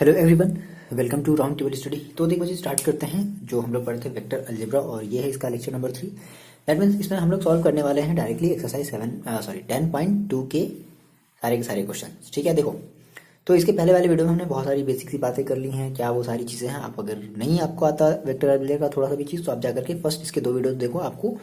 Hello everyone, welcome to round table study. तो देखो जी, start करते हैं जो हम लोग पढ़े थे वेक्टर अलजेब्रा, और ये है इसका लेक्चर नंबर 3। दैट मीन्स इसमें हम लोग सॉल्व करने वाले हैं डायरेक्टली एक्सरसाइज 10.2 के सारे क्वेश्चन। ठीक है, देखो तो इसके पहले वाले वीडियो में हमने बहुत सारी बेसिक सी बातें कर ली हैं। क्या वो सारी चीज़ें हैं, आप अगर नहीं आपको आता वेक्टर अलजेब्रा का थोड़ा सा भी चीज़, तो आप जाकर के फर्स्ट इसके 2 वीडियो देखो, आपको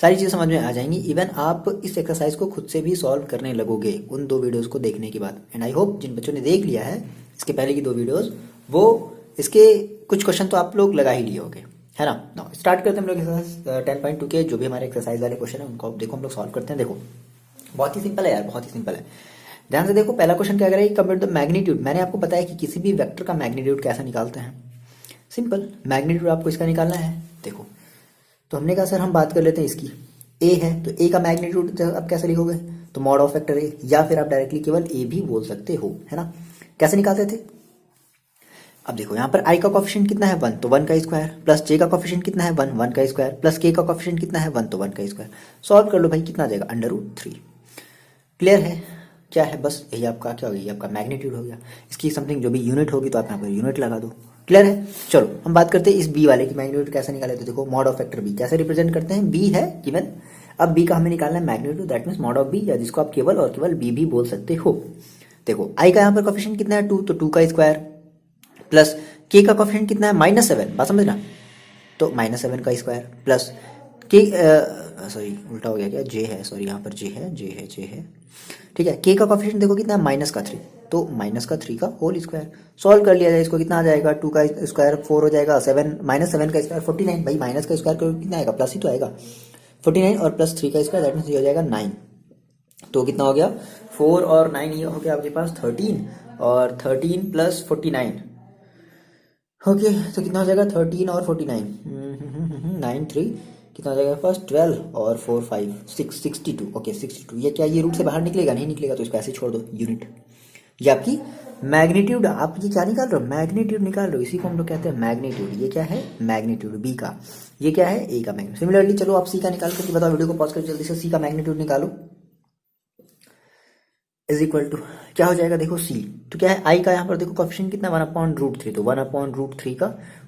सारी चीज़ें समझ में आ जाएंगी। इवन आप इस एक्सरसाइज को खुद से भी सॉल्व करने लगोगे उन 2 वीडियोज़ को देखने के बाद। एंड आई होप जिन बच्चों ने देख लिया है इसके पहले की 2 वीडियोज़, वो इसके कुछ क्वेश्चन तो आप लोग लगा ही लिए होंगे, है ना। नाउ स्टार्ट करते हैं हम लोग एक्सरसाइज 10.2 के जो भी हमारे एक्सरसाइज वाले क्वेश्चन है उनको देखो हम लोग सॉल्व करते हैं। देखो बहुत ही सिंपल है यार, बहुत ही सिंपल है। ध्यान से देखो, पहला क्वेश्चन क्या करेगा, कंप्यूट द मैग्नीट्यूड। मैंने आपको बताया कि किसी भी वेक्टर का मैग्नीट्यूड कैसे निकालते हैं। सिंपल, मैग्नीट्यूड आपको इसका निकालना है। देखो तो हमने कहा सर हम बात कर लेते हैं इसकी। ए है तो ए का मैग्नीट्यूड आप कैसे लिखोगे, तो मॉड ऑफ वेक्टर ए, या फिर आप डायरेक्टली केवल ए भी बोल सकते हो, है ना। कैसे निकालते थे, अब देखो यहाँ पर i का कोफिशिएंट कितना है 1, तो 1 का स्क्वायर, प्लस j का कोफिशिएंट कितना है 1, 1 का स्क्वायर, प्लस k का कोफिशिएंट कितना है 1, तो 1 का स्क्वायर। सॉल्व कर लो भाई, कितना आ जाएगा √3। क्लियर है, क्या है, बस यही आपका क्या हो गया, आपका मैग्नीट्यूड हो गया। इसकी समथिंग जो भी यूनिट होगी तो आप यहाँ पर यूनिट लगा दो। क्लियर है, चलो हम बात करते हैं इस b वाले की मैग्नीट्यूड कैसे निकाले। तो देखो मॉड ऑफ वेक्टर b कैसे रिप्रेजेंट करते हैं, b है गिवन, अब b का हमें निकालना है magnitude, that means mod of b, या जिसको आप केवल और केवल b भी बोल सकते हो। देखो i का यहाँ पर कोफिशिएंट कितना है 2, तो 2 का स्क्वायर, प्लस k का कोफिशिएंट कितना है -7, बात समझना, तो -7 का स्क्वायर, प्लस k सॉरी उल्टा हो गया क्या, j है, सॉरी यहाँ पर j है, ठीक है। k का कोफिशिएंट देखो कितना है -3, तो -3 का होल स्क्वायर। सॉल्व कर लिया जाए इसको, कितना आ जाएगा, 2 का स्क्वायर 4 हो जाएगा, 7 -7 का स्क्वायर 49, भाई माइनस का स्क्वायर करो कितना आएगा, प्लस ही तो आएगा, 49 और प्लस 3 का स्क्वायर, दैट मीन्स ये हो जाएगा 9। तो कितना हो गया, 4 और 9, ये हो गया आपके पास 13, और 13 प्लस 49, ओके तो कितना हो जाएगा 13 और 49, 9 3, कितना हो जाएगा फर्स्ट 12 और 4 5 6 62, ओके 62। ये क्या, ये रूट से बाहर निकलेगा, नहीं निकलेगा तो इसको ऐसे छोड़ दो, यूनिट। ये आपकी मैग्नीट्यूड, आप ये क्या निकाल रहे हो, मैग्नीट्यूड निकाल रहे हो, इसी को हम लोग कहते हैं मैग्नीट्यूड। ये क्या है, मैग्नीट्यूड बी का, ये क्या है, ए का मैग्नीट्यूड। सिमिलरली चलो आप सी का निकाल करके बताओ, वीडियो को पॉज कर जल्दी से सी का मैग्नीट्यूड निकालो। इज इक्वल टू क्या हो जाएगा, देखो सी, तो क्या है आई का यहाँ पर देखो कोफिशिएंट कितना 1/√3, तो 1/√3 का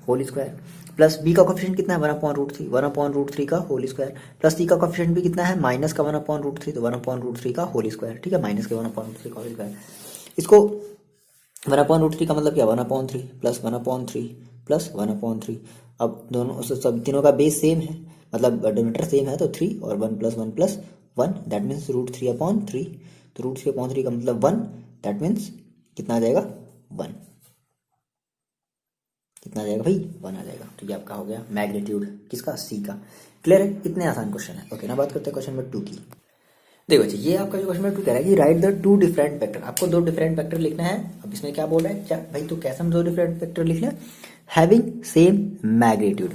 होल स्क्वायर, प्लस बी का कोफिशिएंट कितना है 1/√3, 1/√3 का होल स्क्वायर, प्लस सी का कोफिशिएंट भी कितना है माइनस का 1/√3, तो 1/√3 का होल स्क्वायर, ठीक है, माइनस के 1/√3 का होल स्क्वायर। इसको 1/√3 का मतलब क्या, 1/3 प्लस 1/3 प्लस 1/3। अब दोनों सब तीनों का बेस सेम है, मतलब डिनोमिनेटर सेम है, तो 3 और 1 + 1 + 1, दैट मीन्स √3/3, तो √3/3 का मतलब 1, दैट मीन्स कितना आ जाएगा 1, कितना आ जाएगा भाई 1 आ जाएगा। तो ये आपका हो गया मैग्नीट्यूड किसका, सी का। क्लियर है, इतने आसान क्वेश्चन है। ओके ना, बात करते हैं क्वेश्चन नंबर 2 की। देखो जी, ये आपका जो क्वेश्चन नंबर 2 कह रहा है कि राइट द 2 डिफरेंट वेक्टर, आपको 2 डिफरेंट वेक्टर लिखना है। अब इसमें क्या बोल रहा है, क्या भाई, तो कैसे हम 2 डिफरेंट वेक्टर लिख लें, हैविंग सेम मैग्नीट्यूड।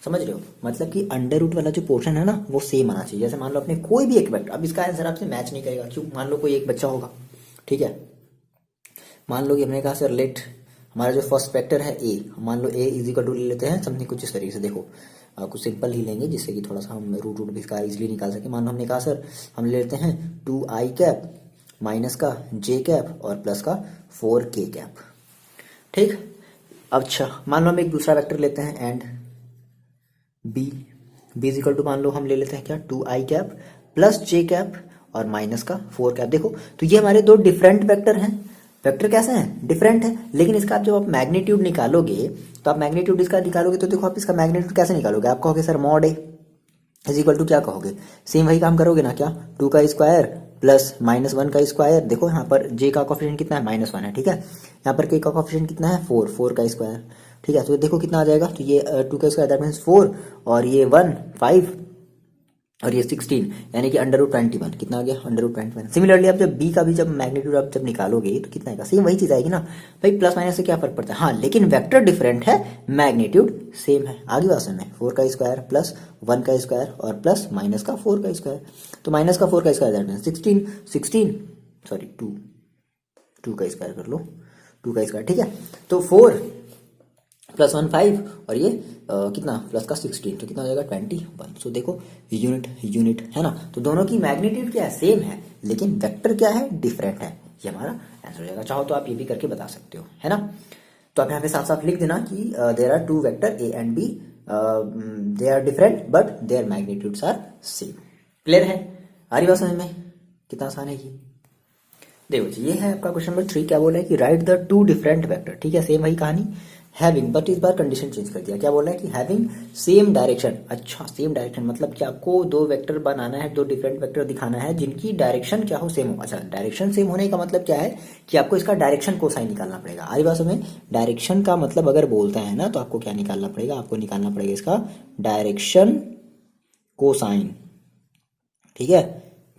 समझ रहे हो, मतलब कि अंडर रूट वाला जो पोर्शन है ना वो सेम आना चाहिए। जैसे मान लो अपने कोई भी एक वेक्टर, अब इसका आंसर आपसे मैच नहीं करेगा, क्यों, मान लो कोई एक बच्चा होगा, ठीक है, मान लो कि हमने कहा सर लेट हमारा जो फर्स्ट वेक्टर है ए, मान लो ए इज इक्वल टू ले लेते हैं समथिंग कुछ इस तरीके से। देखो कुछ सिंपल ही लेंगे जिससे कि थोड़ा सा हम रूट भी इसका इजीली निकाल सके। मान लो हमने कहा सर हम ले लेते हैं 2i माइनस का j और प्लस का 4k, ठीक। अच्छा मान लो हम एक दूसरा वेक्टर लेते हैं and B is equal to, मान लो हम ले लेते हैं क्या 2i प्लस j और माइनस का 4। देखो तो ये हमारे 2 डिफरेंट वेक्टर हैं। वेक्टर कैसे हैं, डिफरेंट है, लेकिन इसका आप जब आप मैग्नीट्यूड निकालोगे, तो आप मैग्नीट्यूड इसका निकालोगे, तो देखो आप इसका मैग्नीट्यूड कैसे निकालोगे, आप कहोगे sir mod A is equal to, क्या कहोगे, सेम वही काम करोगे ना, क्या 2 का स्क्वायर प्लस -1 का स्क्वायर। देखो यहाँ पर j का कोफिशिएंट कितना है -1 है, ठीक है, यहाँ पर k का कोफिशिएंट कितना है 4 का स्क्वायर, ठीक है। तो देखो कितना आ जाएगा, तो ये 2 का स्क्वायर दैट मीन्स 4, और ये 1 5, और ये 16, यानी कि √21, कितना आ गया √21। सिमिलरली आप जब b का भी जब मैग्नीट्यूड आप जब निकालोगे तो कितना आएगा, सेम वही चीज आएगी ना भाई, प्लस माइनस से क्या फर्क पड़ता है, हाँ लेकिन वेक्टर डिफरेंट है, मैग्नीट्यूड सेम है। आगे बात में 4 का स्क्वायर प्लस 1 का स्क्वायर और प्लस माइनस का 4 का स्क्वायर, तो माइनस का 4 का स्क्वायर दैट मीन्स 16 सॉरी 2 का स्क्वायर कर लो, 2 का स्क्वायर, ठीक है। तो 4 प्लस 1 5, और ये कितना प्लस का 16, तो कितना हो जाएगा 21। सो देखो यूनिट है ना, तो दोनों की मैग्नीट्यूड क्या है, सेम है, लेकिन वेक्टर क्या है, डिफरेंट है। ये हमारा आंसर हो जाएगा। चाहो तो आप ये भी करके बता सकते हो, है ना। तो आप यहाँ पे साफ साफ लिख देना कि there are two vector A and B, they are different but their magnitudes are same. Clear है? आ रही बात समझ में? कितना आसान है ये। देखो जी, ये है आपका क्वेश्चन नंबर 3। क्या बोला है कि right the two different vector. ठीक है, सेम वही कहानी, हैविंग, बट इस बार कंडीशन चेंज कर दिया। क्या बोला है कि हैविंग सेम डायरेक्शन। अच्छा, सेम डायरेक्शन मतलब कि आपको दो वेक्टर बनाना है, दो डिफरेंट वेक्टर दिखाना है जिनकी डायरेक्शन क्या हो, सेम हो। अच्छा, डायरेक्शन सेम होने का मतलब क्या है कि आपको इसका डायरेक्शन कोसाइन निकालना पड़ेगा। आई बात में, डायरेक्शन का मतलब अगर बोलते हैं ना तो आपको क्या निकालना पड़ेगा, आपको निकालना पड़ेगा इसका डायरेक्शन कोसाइन। ठीक है,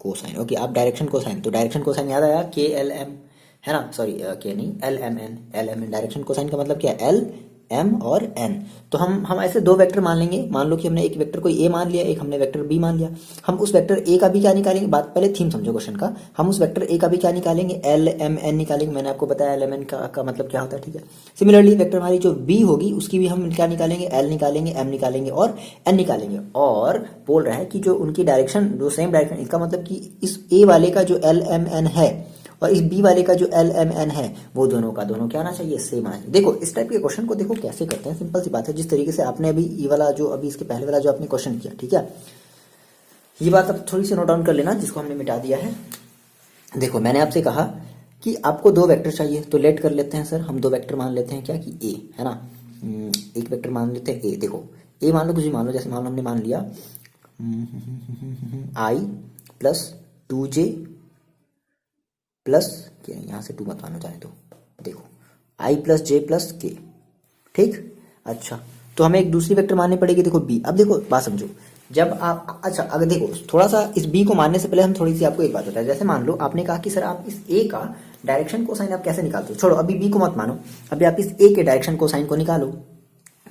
कोसाइन। ओके, आप डायरेक्शन कोसाइन, तो डायरेक्शन कोसाइन याद आया, के एल एम है ना, सॉरी के नहीं, L M N. L M N direction cosine का मतलब क्या है, एल एम और एन। तो हम ऐसे दो वेक्टर मान लेंगे। मान लो कि हमने एक वेक्टर को ए मान लिया, एक हमने वेक्टर बी मान लिया। हम उस वेक्टर ए का भी क्या निकालेंगे, बात पहले थीम समझो क्वेश्चन का। हम उस वेक्टर ए का भी क्या निकालेंगे, एल एम एन निकालेंगे। मैंने आपको बताया एल एम एन का मतलब क्या होता है। ठीक है, सिमिलरली वेक्टर हमारी जो बी होगी उसकी भी हम क्या निकालेंगे, एल निकालेंगे, एम निकालेंगे और एन निकालेंगे। और बोल रहा है कि जो उनकी डायरेक्शन, जो सेम डायरेक्शन, इसका मतलब कि इस ए वाले का जो एल एम एन है और इस बी वाले का जो एल एम एन है, वो दोनों का दोनों क्या आना चाहिए, सेम आना चाहिए। देखो इस टाइप के क्वेश्चन को देखो कैसे करते हैं, सिंपल सी बात है। जिस तरीके से आपने अभी ये वाला जो अभी इसके पहले वाला जो आपने क्वेश्चन किया, ठीक है, ये बात अब थोड़ी सी नोट डाउन कर लेना, जिसको हमने मिटा दिया है। देखो मैंने आपसे कहा कि आपको दो वेक्टर चाहिए, तो लेट कर लेते हैं सर, हम दो वेक्टर मान लेते हैं क्या कि ए है ना, एक वेक्टर मान लेते हैं ए। देखो ए मान लो, कुछ भी मान लो, जैसे मान लो हमने मान लिया आई प्लस 2j प्लस के, यहाँ से 2 मत मानो जाए तो, देखो आई प्लस जे प्लस के। ठीक, अच्छा, तो हमें एक दूसरी वेक्टर माननी पड़ेगी, देखो बी। अब देखो बात समझो, जब आप, अच्छा अगर देखो थोड़ा सा इस बी को मानने से पहले हम थोड़ी सी आपको एक बात बताएं। जैसे मान लो आपने कहा कि सर आप इस ए का डायरेक्शन कोसाइन आप कैसे निकालते हो, छोड़ो अभी बी को मत मानो, अभी आप इस ए के डायरेक्शन कोसाइन को निकालो।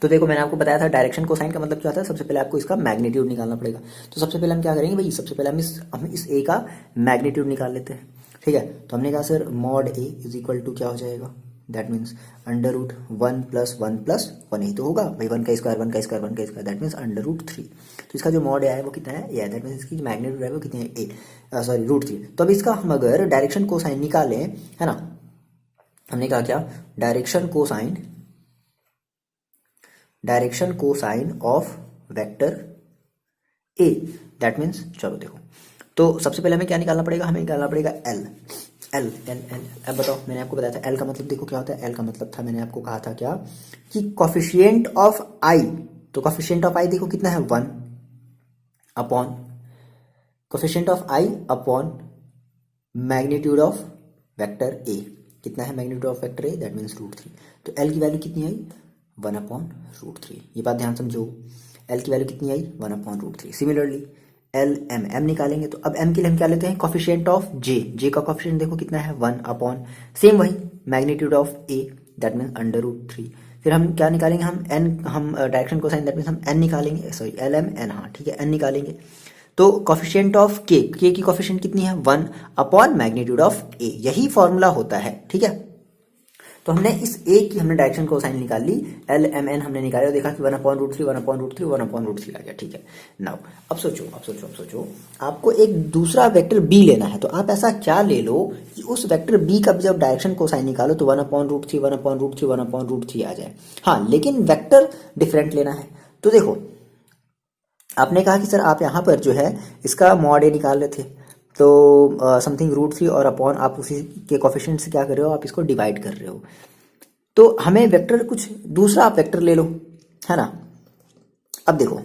तो देखो मैंने आपको बताया था डायरेक्शन कोसाइन का मतलब क्या होता है, सबसे पहले आपको इसका मैग्नीट्यूड निकालना पड़ेगा। तो सबसे पहले हम क्या करेंगे भाई, सबसे पहले हम इस ए का मैग्नीट्यूड निकाल लेते हैं। ठीक है, तो हमने कहा sir mod A is equal to क्या हो जाएगा, that means under root 1 plus 1 plus 1 ही तो होगा भाई, 1 का स्क्वायर 1 का स्क्वायर 1 का square, that means under root 3। तो इसका जो मॉड है वो कितना है, ये है, दैट मीन्स इसकी जो मैग्नीट्यूड है वो कितनी है, ए सॉरी रूट 3। तो अब इसका हम अगर डायरेक्शन कोसाइन निकालें, है ना, हमने कहा क्या, direction cosine of vector A, that means, चलो देखो, तो सबसे पहले हमें क्या निकालना पड़ेगा, हमें निकालना पड़ेगा एल एल एल एल। अब बताओ, मैंने आपको बताया था एल का मतलब देखो क्या होता है, एल का मतलब था, मैंने आपको कहा था क्या कि कोफिशिएंट ऑफ आई। तो कोफिशिएंट ऑफ आई देखो कितना है, 1 upon coefficient of I upon magnitude of vector A. कितना है magnitude of vector A, that means root 3। तो एल की वैल्यू कितनी आई, 1 अपॉन रूट 3। ये बात ध्यान समझो, एल की वैल्यू कितनी आई, 1 upon root 3। Similarly L M M निकालेंगे, तो अब एम के लिए हम क्या लेते हैं, कॉफिशिएंट ऑफ जे। जे का कॉफिशिएंट देखो कितना है, 1 अपॉन सेम वही magnitude of A, that means under root 3। फिर हम क्या निकालेंगे, हम एन, हम डायरेक्शन कोसाइन, दैट मीन्स हम एन निकालेंगे, सॉरी एल एम एन, हाँ ठीक है, एन निकालेंगे। तो कॉफिशिएंट ऑफ के की कॉफिशिएंट कितनी है, 1 अपॉन मैग्नीट्यूड ऑफ ए। यही फॉर्मूला होता है। ठीक है, तो हमने इस ए की हमने डायरेक्शन कोसाइन निकाल ली, एल एम एन हमने निकाला और देखा कि 1 upon root 3 1 upon root 3 1 upon root 3 आ गया। ठीक है, नाउ अब सोचो आपको एक दूसरा वेक्टर बी लेना है, तो आप ऐसा क्या ले लो कि उस वेक्टर बी का जब डायरेक्शन कोसाइन निकालो तो 1 upon root 3 1 upon root 3 1 upon root 3 आ जाए। हाँ, लेकिन वेक्टर डिफरेंट लेना है। तो देखो आपने कहा कि सर आप यहाँ पर जो है इसका मॉड ए निकाल रहे थे, तो समथिंग रूट 3 और अपॉन आप उसी के कोफिशिएंट से क्या कर रहे हो, आप इसको डिवाइड कर रहे हो। तो हमें वेक्टर कुछ दूसरा आप वेक्टर ले लो, है ना। अब देखो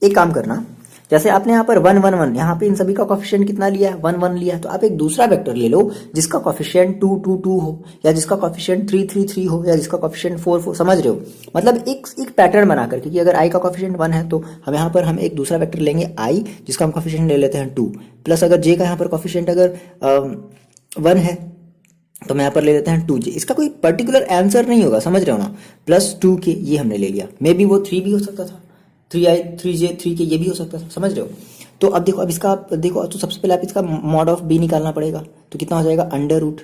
एक काम करना, जैसे आपने यहाँ पर 1 1 1, यहाँ पे इन सभी का कोफिशिएंट कितना लिया है, 1 1 लिया है, तो आप एक दूसरा वेक्टर ले लो जिसका कोफिशिएंट 2 2 2 हो, या जिसका कोफिशिएंट 3 3 3 हो, या जिसका कोफिशिएंट 4 4, समझ रहे हो, मतलब एक पैटर्न बनाकर। क्योंकि अगर आई का कोफिशिएंट 1 है तो हम यहाँ पर हम एक दूसरा वेक्टर लेंगे आई, जिसका हम कोफिशिएंट ले लेते हैं 2, प्लस अगर जे का यहाँ पर कोफिशिएंट अगर 1 है तो मैं यहाँ पर ले लेते हैं 2j। इसका कोई पर्टिकुलर आंसर नहीं होगा, समझ रहे हो ना, प्लस 2k ये हमने ले लिया, मे बी वो 3 भी हो सकता था, 3i 3j 3k ये भी हो सकता था, समझ रहे हो। तो अब देखो, अब इसका आप देखो, तो सबसे पहले आप इसका मॉड ऑफ बी निकालना पड़ेगा। तो कितना हो जाएगा, अंडर रूट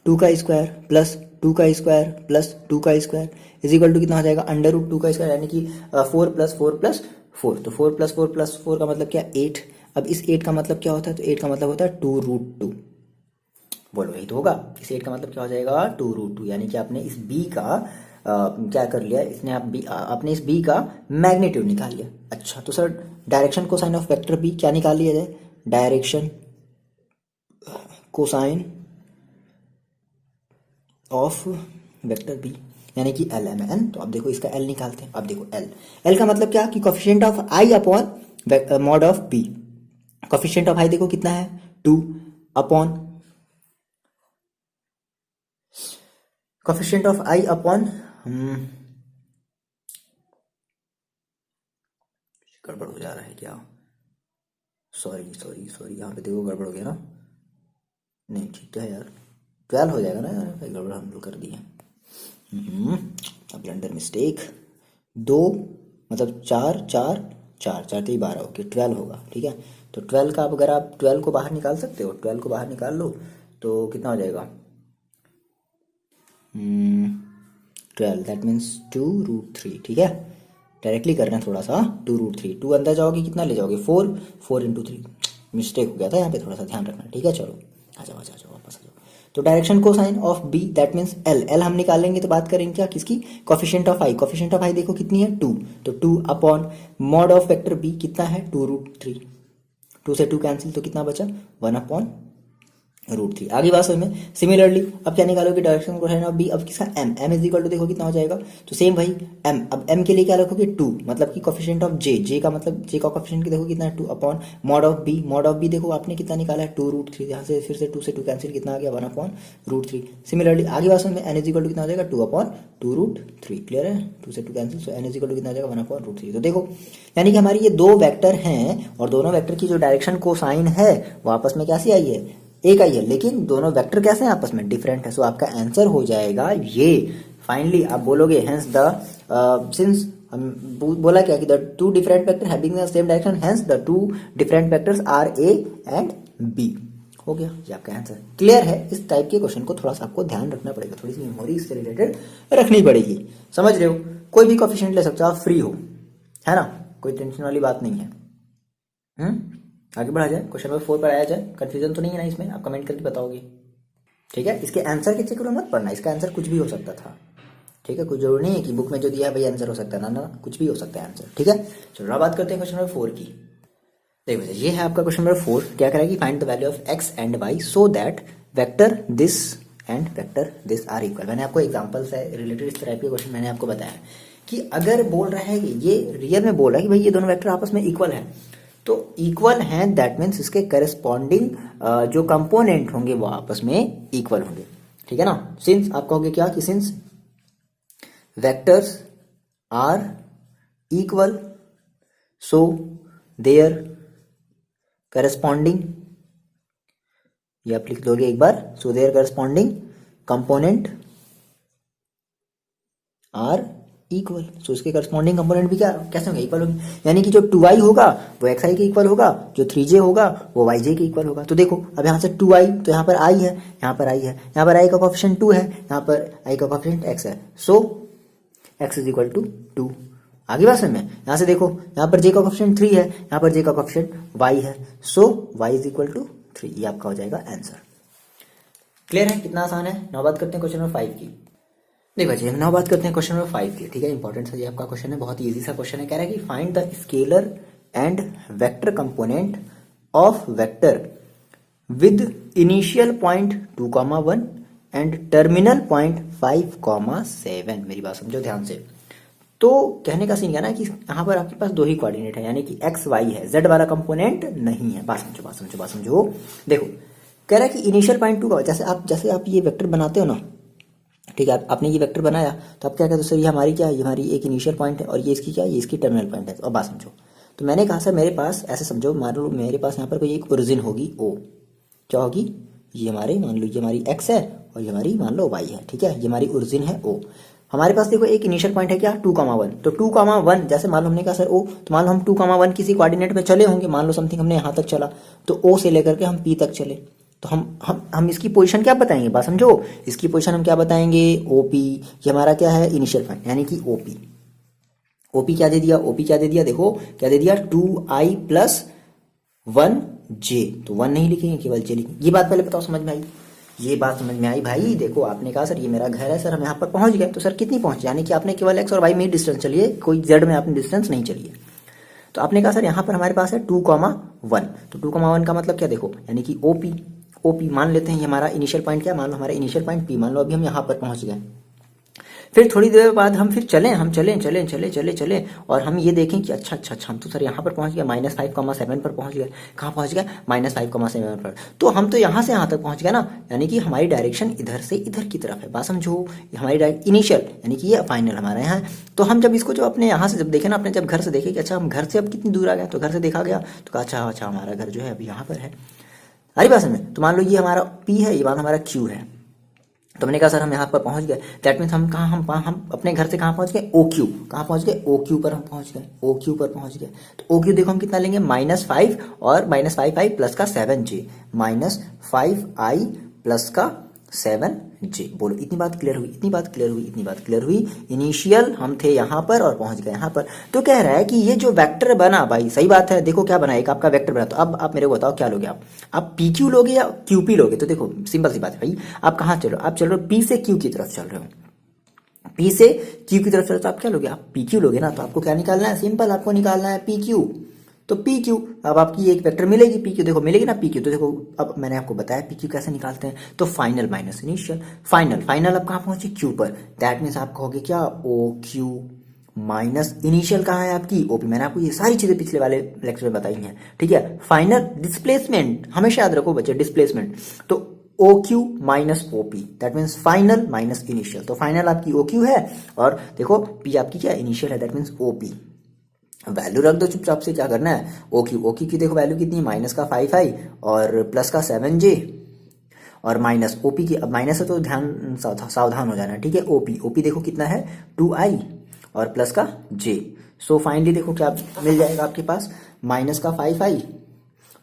2 का स्क्वायर प्लस 2 का स्क्वायर प्लस 2 का स्क्वायर इज इक्वल टू कितना हो जाएगा, अंडर रूट 2 का स्क्वायर, यानी कि 4 प्लस 4 प्लस 4। तो 4 प्लस 4 प्लस 4 का मतलब क्या, 8। अब इस 8 का मतलब क्या होता है, तो 8 का मतलब होता है 2 रूट 2। बोलो यही तो होगा, इस 8 का मतलब क्या हो जाएगा, 2 रूट 2, यानी कि आपने इस b का क्या कर लिया इसने, आप बी आपने इस बी का मैग्नीट्यूड निकाल लिया। अच्छा तो sir direction cosine of vector B क्या निकाल लिया जाए, direction cosine of vector B यानी कि एल एम एन। तो अब देखो इसका एल निकालते हैं। अब देखो एल का मतलब क्या कि coefficient of I upon mod of B. Coefficient of I देखो कितना है 2 upon coefficient of I upon गड़बड़ हो जा रहा है क्या, सॉरी सॉरी सॉरी, यहाँ पे देखो गड़बड़ हो गया ना, नहीं ठीक है यार 12 हो जाएगा ना यार, गड़बड़ हम लोग कर दिए। अब ब्लंडर मिस्टेक, 2 मतलब 4 4 4 4 तो 12 ओके 12 होगा, ठीक है। तो 12 का अब अगर आप 12 को बाहर निकाल सकते हो, 12 को बाहर निकाल लो तो कितना हो जाएगा 12, दैट मीन्स 2√3, ठीक है। डायरेक्टली करना है थोड़ा सा, 2√3, 2 अंदर जाओगे कितना ले जाओगे 4, 4 × 3, मिस्टेक हो गया था यहाँ पे, थोड़ा सा ध्यान रखना, ठीक है। चलो आ जाओ वापस आ जाओ। तो direction cosine of B that means L हम निकालेंगे तो बात करेंगे क्या किसकी, coefficient of I. Coefficient of I देखो कितनी है 2, तो 2 upon mod of vector B कितना है 2√3, 2 से 2 कैंसिल तो कितना बचा 1/√3। आगे बात समझ में। सिमिलरली अब क्या निकालोगे डायरेक्शन कोसाइन ऑफ बी, अब किसका एम इज इक्वल टू देखो कितना हो जाएगा, तो सेम भाई एम, अब एम के लिए क्या रखोगे 2, मतलब कि कोफिशिएंट ऑफ जे का मतलब जे का कोफिशिएंट देखो कितना है 2 अपॉन मॉड ऑफ बी देखो आपने कितना निकाला है 2√3, यहाँ से फिर से 2 से 2 कैंसिल कितना आ गया 1/√3। सिमिलरली आगे बात समझ में, एन इज इक्वल टू कितना हो जाएगा 2/√3, क्लियर है, 2 से 2 cancel, so N is equal to कितना हो जाएगा 1/√3। तो देखो यानी कि हमारी ये दो वेक्टर हैं और दोनों वेक्टर की जो डायरेक्शन कोसाइन है वो आपस में कैसी आई है, एक आई है, लेकिन दोनों वेक्टर कैसे हैं आपस में डिफरेंट है। सो आपका आंसर हो जाएगा ये। फाइनली आप बोलोगे हेंस द सिंस हम बोला क्या कि the two different vector having the same direction hence the two different vectors are A and B. हो गया ये आपका आंसर। क्लियर है। इस टाइप के क्वेश्चन को थोड़ा सा आपको ध्यान रखना पड़ेगा, थोड़ी सी मेमोरी इससे रिलेटेड रखनी पड़ेगी, समझ रहे हो। कोई भी कोफिशिएंट ले सकते हो आप, फ्री हो, है ना, कोई टेंशन वाली बात नहीं है। आगे बढ़ा जाए, क्वेश्चन नंबर 4 पर आया जाए। कंफ्यूजन तो नहीं है ना इसमें, आप कमेंट करके बताओगे, ठीक है। इसके आंसर के चक्कर में मत पढ़ना, इसका आंसर कुछ भी हो सकता था, ठीक है। कोई जरूरी नहीं है कि बुक में जो दिया है वही आंसर हो सकता है, ना कुछ भी हो सकता है आंसर, ठीक है। चलो अब बात करते हैं क्वेश्चन नंबर 4 की। देखो ये है आपका क्वेश्चन नंबर 4, क्या करेगी, find the value of X and Y so that vector this and vector this are equal. मैंने आपको एग्जांपल से रिलेटेड इस तरह के क्वेश्चन मैंने आपको बताया कि अगर बोल रहा है कि ये रियल में बोल रहा है कि भाई ये दोनों वेक्टर आपस में इक्वल है, तो इक्वल हैं दैट मीन्स इसके करस्पॉन्डिंग जो कंपोनेंट होंगे वो आपस में इक्वल होंगे, ठीक है ना। सिंस आप कहोगे क्या कि since vectors are equal so their corresponding, ये आप लिख दोगे एक बार, so their corresponding component are equal. So इसके करस्पॉन्डिंग कंपोनेंट भी क्या कैसे होंगे, इक्वल होंगे। यानी कि जो 2i होगा वो xi के इक्वल होगा, जो 3j होगा वो yj के इक्वल होगा। तो देखो अब यहाँ से 2i तो यहाँ पर i है, यहाँ पर i है, यहाँ पर i का कोफिशिएंट 2 है, यहाँ पर i का कोफिशिएंट x है, सो x इज इक्वल टू 2। आगे बात समझ में। यहाँ से देखो यहाँ पर j का कोफिशिएंट 3 है, यहाँ पर j का कोफिशिएंट y है, सो y इज इक्वल टू 3। ये आपका हो जाएगा आंसर। क्लियर है, कितना आसान है। नाउ बात करते हैं क्वेश्चन नंबर 5 की। देखो जी हम नाउ बात करते हैं क्वेश्चन नंबर 5 की, ठीक है। इंपॉर्टेंट सा ये आपका क्वेश्चन है, बहुत इजी सा क्वेश्चन है। कह रहा है कि find the scalar and vector component of vector with initial point 2,1 and terminal point 5,7। मेरी बात समझो ध्यान से। तो कहने का सीन क्या ना कि यहाँ पर आपके पास दो ही कोऑर्डिनेट है, यानी कि एक्स वाई है, जेड वाला कंपोनेंट नहीं है। बात समझो। देखो कह रहा है कि इनिशियल पॉइंट 2 जैसे आप ये वेक्टर बनाते हो ना, ठीक है, आपने ये वेक्टर बनाया तो आप क्या कहते हो सर ये हमारी क्या है, ये हमारी एक इनिशियल पॉइंट है और ये इसकी क्या है, ये इसकी टर्मिनल पॉइंट है। तो अब बात समझो। तो मैंने कहा सर मेरे पास ऐसे समझो, मान लो मेरे पास यहाँ पर कोई एक ओरिजिन होगी ओ, क्या होगी, ये हमारे मान लो ये हमारी एक्स है और ये हमारी मान लो वाई है, ठीक है, ये हमारी ओरिजिन है ओ। हमारे पास देखो एक इनिशियल पॉइंट है क्या 2,1। तो 2,1 जैसे मान लो हमने कहा सर ओ, तो मान लो हम 2,1 किसी कोऑर्डिनेट में चले होंगे, मान लो समथिंग हमने यहाँ तक चला, तो ओ से लेकर के हम पी तक चले, तो हम इसकी पोजीशन क्या बताएंगे, बात समझो। इसकी पोजीशन हम क्या बताएंगे, ओपी, ये हमारा क्या है इनिशियल पॉइंट, यानी कि ओपी क्या दे दिया, देखो क्या दे दिया 2i + 1j। तो 1 नहीं लिखेंगे, केवल j लिखेंगे। ये बात पहले बताओ समझ में आई। ये बात समझ में आई भाई? देखो आपने कहा सर ये मेरा घर है सर, हम यहाँ पर पहुंच गए, तो सर कितनी पहुंचे, यानी कि आपने केवल एक्स और वाई में ही डिस्टेंस चलिए, कोई जेड में आपने डिस्टेंस नहीं चलिए। तो आपने कहा सर यहाँ पर हमारे पास है 2,1, तो 2,1 का मतलब क्या, देखो यानी कि ओपी, ओपी मान लेते हैं ये हमारा इनिशियल पॉइंट, क्या मान लो हमारा इनिशियल पॉइंट पी, मान लो अभी हम यहाँ पर पहुंच गए। फिर थोड़ी देर बाद हम फिर चलें और हम ये देखें कि अच्छा हम तो सर यहाँ पर पहुंच गए, -5,7 पर पहुंच गए। कहाँ पहुंच गए? -5,7 पर। तो हम तो यहाँ से यहाँ तक पहुंच गए ना, यानी कि हमारी डायरेक्शन इधर से इधर की तरफ है, बात समझो। हमारी इनिशियल यानी कि ये फाइनल हमारा यहाँ है। तो हम जब इसको जो अपने यहाँ से जब देखे ना, अपने जब घर से देखे कि अच्छा हम घर से अब कितनी दूर आ गए, तो घर से देखा गया तो कहा अच्छा हमारा घर जो है अभी यहाँ पर है। अरे बात समझ में? तो मान लो ये हमारा पी है, ये मान लो हमारा क्यू है। तो मैंने कहा सर हम यहाँ पर पहुंच गए, दैट मीन्स हम अपने घर से कहाँ पहुंच गए? O Q. कहाँ पहुंच गए? ओ क्यू पर हम पहुंच गए, ओ क्यू पर पहुंच गए। तो ओ क्यू देखो हम कितना लेंगे, -5 और -5i प्लस का 7j, -5i प्लस का 7j। बोलो इतनी बात क्लियर हुई? इतनी बात क्लियर हुई? इतनी बात क्लियर हुई। इनिशियल हम थे यहाँ पर और पहुंच गए यहाँ पर। तो कह रहा है कि ये जो वेक्टर बना भाई, सही बात है, देखो क्या बना, एक आपका वेक्टर बना। तो अब आप मेरे को बताओ क्या लोगे आप पी क्यू लोगे या क्यू पी लोगे? तो देखो सिंपल सी बात है भाई, आप कहाँ चलो, आप चल रहे हो पी से क्यू की तरफ चल रहे हो, पी से क्यू की तरफ चल रहे हो, तो आप क्या लोगे? आप पी क्यू लोगे ना। तो आपको क्या निकालना है? सिंपल, आपको निकालना है पी क्यू। तो पी क्यू, अब आपकी एक वेक्टर मिलेगी पी क्यू, देखो मिलेगी ना पी क्यू। तो देखो अब मैंने आपको बताया पी क्यू कैसे निकालते हैं। तो फाइनल माइनस इनिशियल, फाइनल अब कहाँ पहुंचे? क्यू पर। दैट मीन्स आप कहोगे क्या? ओ क्यू माइनस इनिशियल कहाँ है आपकी? ओपी। मैंने आपको ये सारी चीजें पिछले वाले लेक्चर में बताई हैं, ठीक है। फाइनल डिस्प्लेसमेंट, हमेशा याद रखो बच्चे, डिस्प्लेसमेंट। तो O Q minus OP, that means final minus initial. तो फाइनल आपकी ओ क्यू है और देखो पी आपकी क्या इनिशियल है, दैट मीन्स ओपी। वैल्यू रख दो चुपचाप से, क्या करना है? ओ क्यू की देखो वैल्यू कितनी है, -5i और प्लस का 7j और माइनस ओपी की, अब माइनस है तो ध्यान सावधान हो जाना, ठीक है। ओपी देखो कितना है, 2i और प्लस का j। सो फाइनली देखो क्या मिल जाएगा आपके पास, -5i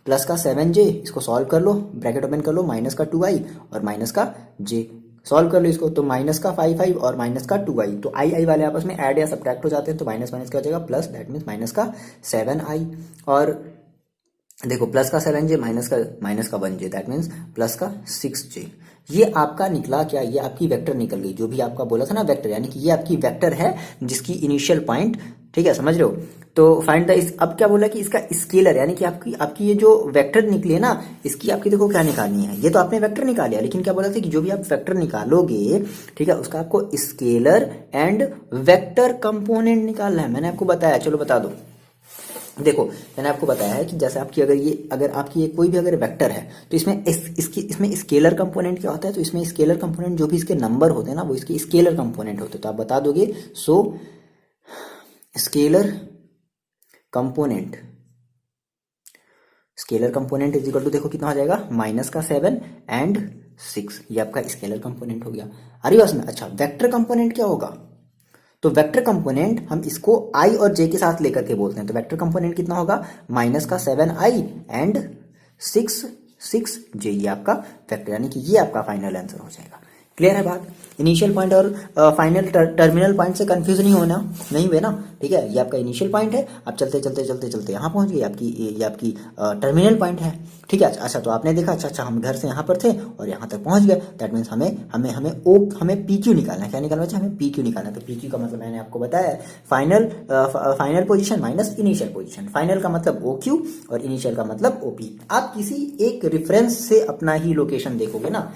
प्लस का 7j। इसको सॉल्व कर लो, ब्रैकेट ओपन कर लो, -2i और -j। सॉल्व कर लो इसको, तो -5i और -2i, तो आई वाले आपस में ऐड या सब्ट्रैक्ट हो जाते हैं, तो माइनस माइनस क्या हो जाएगा, प्लस, दैट मीन्स -7i और देखो प्लस का 7j माइनस का 1j, दैट मीन्स प्लस का 6j। ये आपका निकला क्या? ये आपकी वेक्टर निकल गई, जो भी आपका बोला था ना वेक्टर, यानी कि ये आपकी वेक्टर है जिसकी इनिशियल पॉइंट, ठीक है, समझ रहे हो। तो फाइंड द इस, अब क्या बोला कि इसका स्केलर, यानी कि आपकी ये जो वेक्टर निकली है ना, इसकी आपकी देखो क्या निकालनी है। ये तो आपने वेक्टर निकाल लिया, लेकिन क्या बोला था कि जो भी आप वेक्टर निकालोगे, ठीक है, उसका आपको स्केलर एंड वेक्टर कंपोनेंट निकालना है। मैंने आपको बताया, चलो बता दो। देखो मैंने आपको बताया है कि जैसे आपकी अगर आपकी ये कोई भी अगर वेक्टर है, तो इसमें इसमें स्केलर कंपोनेंट क्या होता है? तो इसमें स्केलर कंपोनेंट जो भी इसके नंबर होते हैं ना, वो इसके स्केलर कंपोनेंट होते हैं। तो आप बता दोगे, so scalar component is equal to, देखो कितना हो जाएगा, -7 एंड 6। ये आपका स्केलर कंपोनेंट हो गया। अरे बस में अच्छा, वेक्टर कंपोनेंट क्या होगा? तो वेक्टर कंपोनेंट हम इसको i और j के साथ लेकर के बोलते हैं। तो वेक्टर कंपोनेंट कितना होगा, -7i एंड 6j। ये आपका वेक्टर, यानी कि ये आपका फाइनल आंसर हो जाएगा। क्लियर है बात? इनिशियल पॉइंट और फाइनल टर्मिनल पॉइंट से कंफ्यूज नहीं हुए ना, ठीक है। ये आपका इनिशियल पॉइंट है, आप चलते यहाँ पहुंच गए, ये आपकी टर्मिनल पॉइंट है, ठीक है। अच्छा तो आपने देखा, अच्छा हम घर से यहाँ पर थे और यहाँ तक पहुंच गए, दैट मीन्स हमें पी क्यू निकालना है। क्या निकालना है? हमें पी क्यू निकालना है। तो पी क्यू का मतलब मैंने आपको बताया, final position minus initial position. Final का मतलब ओ क्यू और इनिशियल का मतलब ओपी। आप किसी एक रेफरेंस से अपना ही लोकेशन देखोगे ना,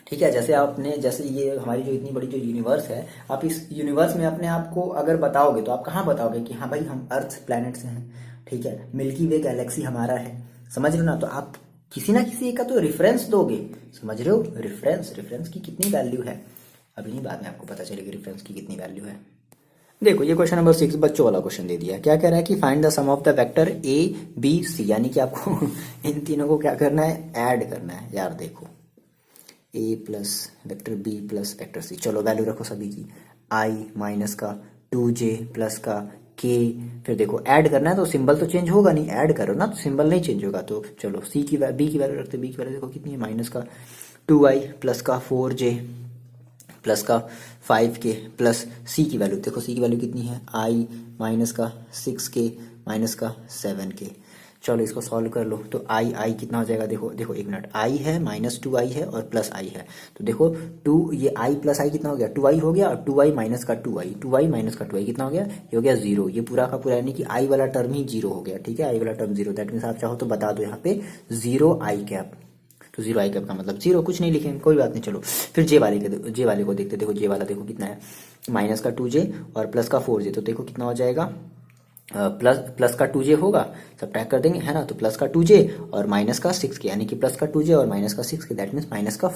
ठीक है। जैसे ये हमारी जो इतनी बड़ी जो यूनिवर्स है, आप इस यूनिवर्स में अपने आप को अगर बताओगे, तो आप कहाँ बताओगे कि हाँ भाई हम अर्थ प्लैनेट से हैं, ठीक है, मिल्की वे गैलेक्सी हमारा है, समझ रहे हो ना। तो आप किसी ना किसी का तो रेफरेंस दोगे, समझ रहे हो। रेफरेंस की कितनी वैल्यू है, अभी नहीं, बाद में आपको पता चलेगी रेफरेंस की कितनी वैल्यू है। देखो ये क्वेश्चन नंबर 6 बच्चों वाला क्वेश्चन दे दिया है। क्या कह रहा है कि find the sum of the vector A B C, यानी कि आपको इन तीनों को क्या करना है, ऐड करना है। यार देखो A plus vector B plus vector C, चलो वैल्यू रखो सभी की, आई माइनस का 2j प्लस का के, फिर देखो ऐड करना है तो सिंबल तो चेंज होगा नहीं, ऐड करो ना तो सिंबल नहीं चेंज होगा। तो चलो बी की वैल्यू रखते, बी की वैल्यू देखो कितनी है, माइनस का 2i प्लस का 4j प्लस का 5k प्लस सी की वैल्यू, देखो सी की वैल्यू कितनी है, i माइनस का 6k माइनस का 7k। चलो इसको सॉल्व कर लो। तो आई कितना हो जाएगा, देखो देखो एक मिनट, आई है माइनस 2 आई है और प्लस आई है। तो देखो 2, ये आई प्लस आई कितना हो गया, 2 आई हो गया, और 2 आई माइनस का 2 आई, 2 आई माइनस का 2 आई कितना हो गया, ये हो गया 0। ये पूरा का पूरा यानी कि आई वाला टर्म ही 0 हो गया। ठीक है, आई वाला टर्म 0, दैट मीन्स आप चाहो तो बता दो यहाँ पे 0 आई कैप। तो 0 आई कैप का मतलब 0, कुछ नहीं लिखेंगे, कोई बात नहीं। चलो फिर जे वाले को देखते। देखो जे वाला देखो कितना है, माइनस का 2j और प्लस का 4j। तो देखो कितना हो जाएगा, प्लस का 2j होगा, सब्ट्रैक्ट कर देंगे है ना। तो प्लस का 2j और माइनस का 6k, यानी कि प्लस का 2j और माइनस का 6k, दैट मीन्स माइनस का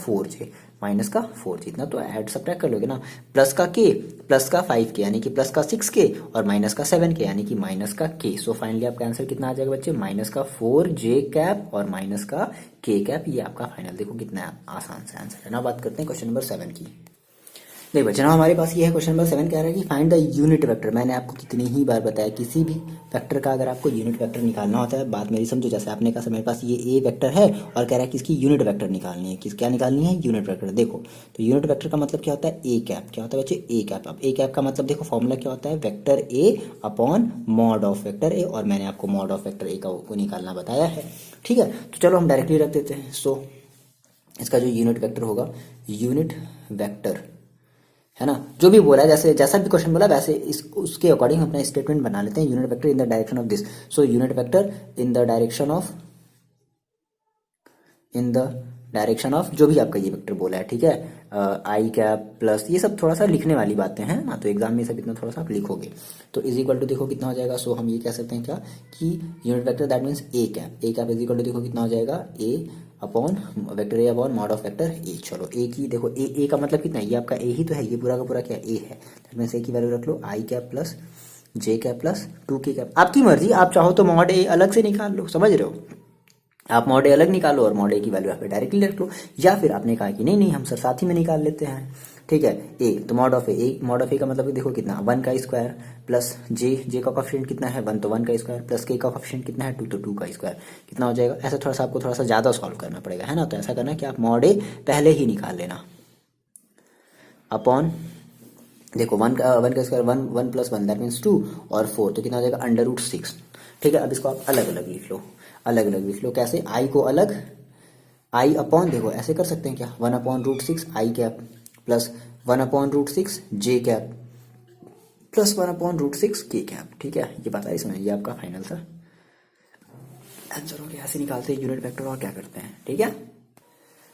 4j इतना तो ऐड सब्ट्रैक्ट कर लोगे ना। प्लस का k, प्लस का 5k यानी कि प्लस का 6k और माइनस का 7k यानी कि माइनस का k। सो फाइनली आपका आंसर कितना आ जाएगा बच्चे, माइनस का 4j कैप और माइनस का k कैप। ये आपका फाइनल देखो कितना आसान सा आंसर है ना। बात करते हैं क्वेश्चन नंबर 7 की। नहीं बच्चों, हमारे पास ये है क्वेश्चन नंबर 7 कह रहा है कि फाइंड द यूनिट वेक्टर। मैंने आपको कितनी ही बार बताया, किसी भी वेक्टर का अगर आपको यूनिट वेक्टर निकालना होता है, बात मेरी समझो। जैसे आपने कहा मेरे पास ये ए वेक्टर है और कह रहा है कि इसकी यूनिट वेक्टर निकालनी है। क्या निकालनी है, यूनिट वेक्टर। देखो तो यूनिट वेक्टर का मतलब क्या होता है, ए कैप। क्या होता है बच्चे, ए कैप। अब ए कैप का मतलब देखो फॉर्मूला क्या होता है, vector A upon mod of vector ए, और मैंने आपको मॉड ऑफ वेक्टर ए को निकालना बताया है। ठीक है, तो चलो हम डायरेक्टली रख देते हैं। सो इसका जो यूनिट वेक्टर होगा, यूनिट वेक्टर है ना, जो भी बोला है, जैसे जैसा भी क्वेश्चन बोला वैसे उसके अकॉर्डिंग हम अपना स्टेटमेंट बना लेते हैं। Unit vector in the direction of this. So unit vector in the direction of जो भी आपका ये वेक्टर बोला है। ठीक है, आई कैप प्लस, ये सब थोड़ा सा लिखने वाली बातें हैं ना, तो एग्जाम में सब इतना थोड़ा सा आप लिखोगे। तो इज इक्वल टू देखो कितना हो जाएगा। सो हम ये कह सकते हैं क्या कि unit vector that means A cap. A cap is equal to देखो कितना हो जाएगा, A upon vector A upon mod of vector A. चलो ए की देखो, ए का मतलब कितना है, ये आपका ए ही तो है, ये पूरा का पूरा क्या ए है। दैट मीन्स ए की वैल्यू रख लो, आई cap plus J cap plus 2k cap. आपकी मर्जी, आप चाहो तो मॉड ए अलग से निकाल लो, समझ रहे हो, आप मॉड ए अलग निकालो और मॉड ए की वैल्यू यहाँ पे डायरेक्टली रख लो। या फिर आपने कहा कि नहीं नहीं हम सर साथ ही में निकाल लेते हैं। ठीक है, ए तो mod of A, mod of A का मतलब देखो कितना, 1 का स्क्वायर प्लस जे का कोएफिशिएंट कितना है 1, तो 1 का स्क्वायर प्लस के का कोएफिशिएंट कितना है 2, तो 2 का स्क्वायर कितना हो जाएगा। ऐसा थोड़ा सा आपको थोड़ा सा ज्यादा सॉल्व करना पड़ेगा है ना। तो ऐसा करना कि आप मॉड ए पहले ही निकाल लेना अपॉन, देखो 1 का स्क्वायर 1 प्लस 1 दैट मीन्स 2 और 4, तो कितना हो जाएगा √6। ठीक है, अब इसको आप अलग अलग लिख लो, अलग अलग लिख लो। कैसे, आई को अलग, आई अपॉन देखो ऐसे कर सकते हैं क्या, 1/√6 आई कैप प्लस 1/√6 जे कैप प्लस 1/√6 के कैप। ठीक है, ये पता है इसमें, ये आपका फाइनल सा आंसर हो गया। ऐसे निकालते हैं यूनिट वेक्टर और क्या करते हैं। ठीक है,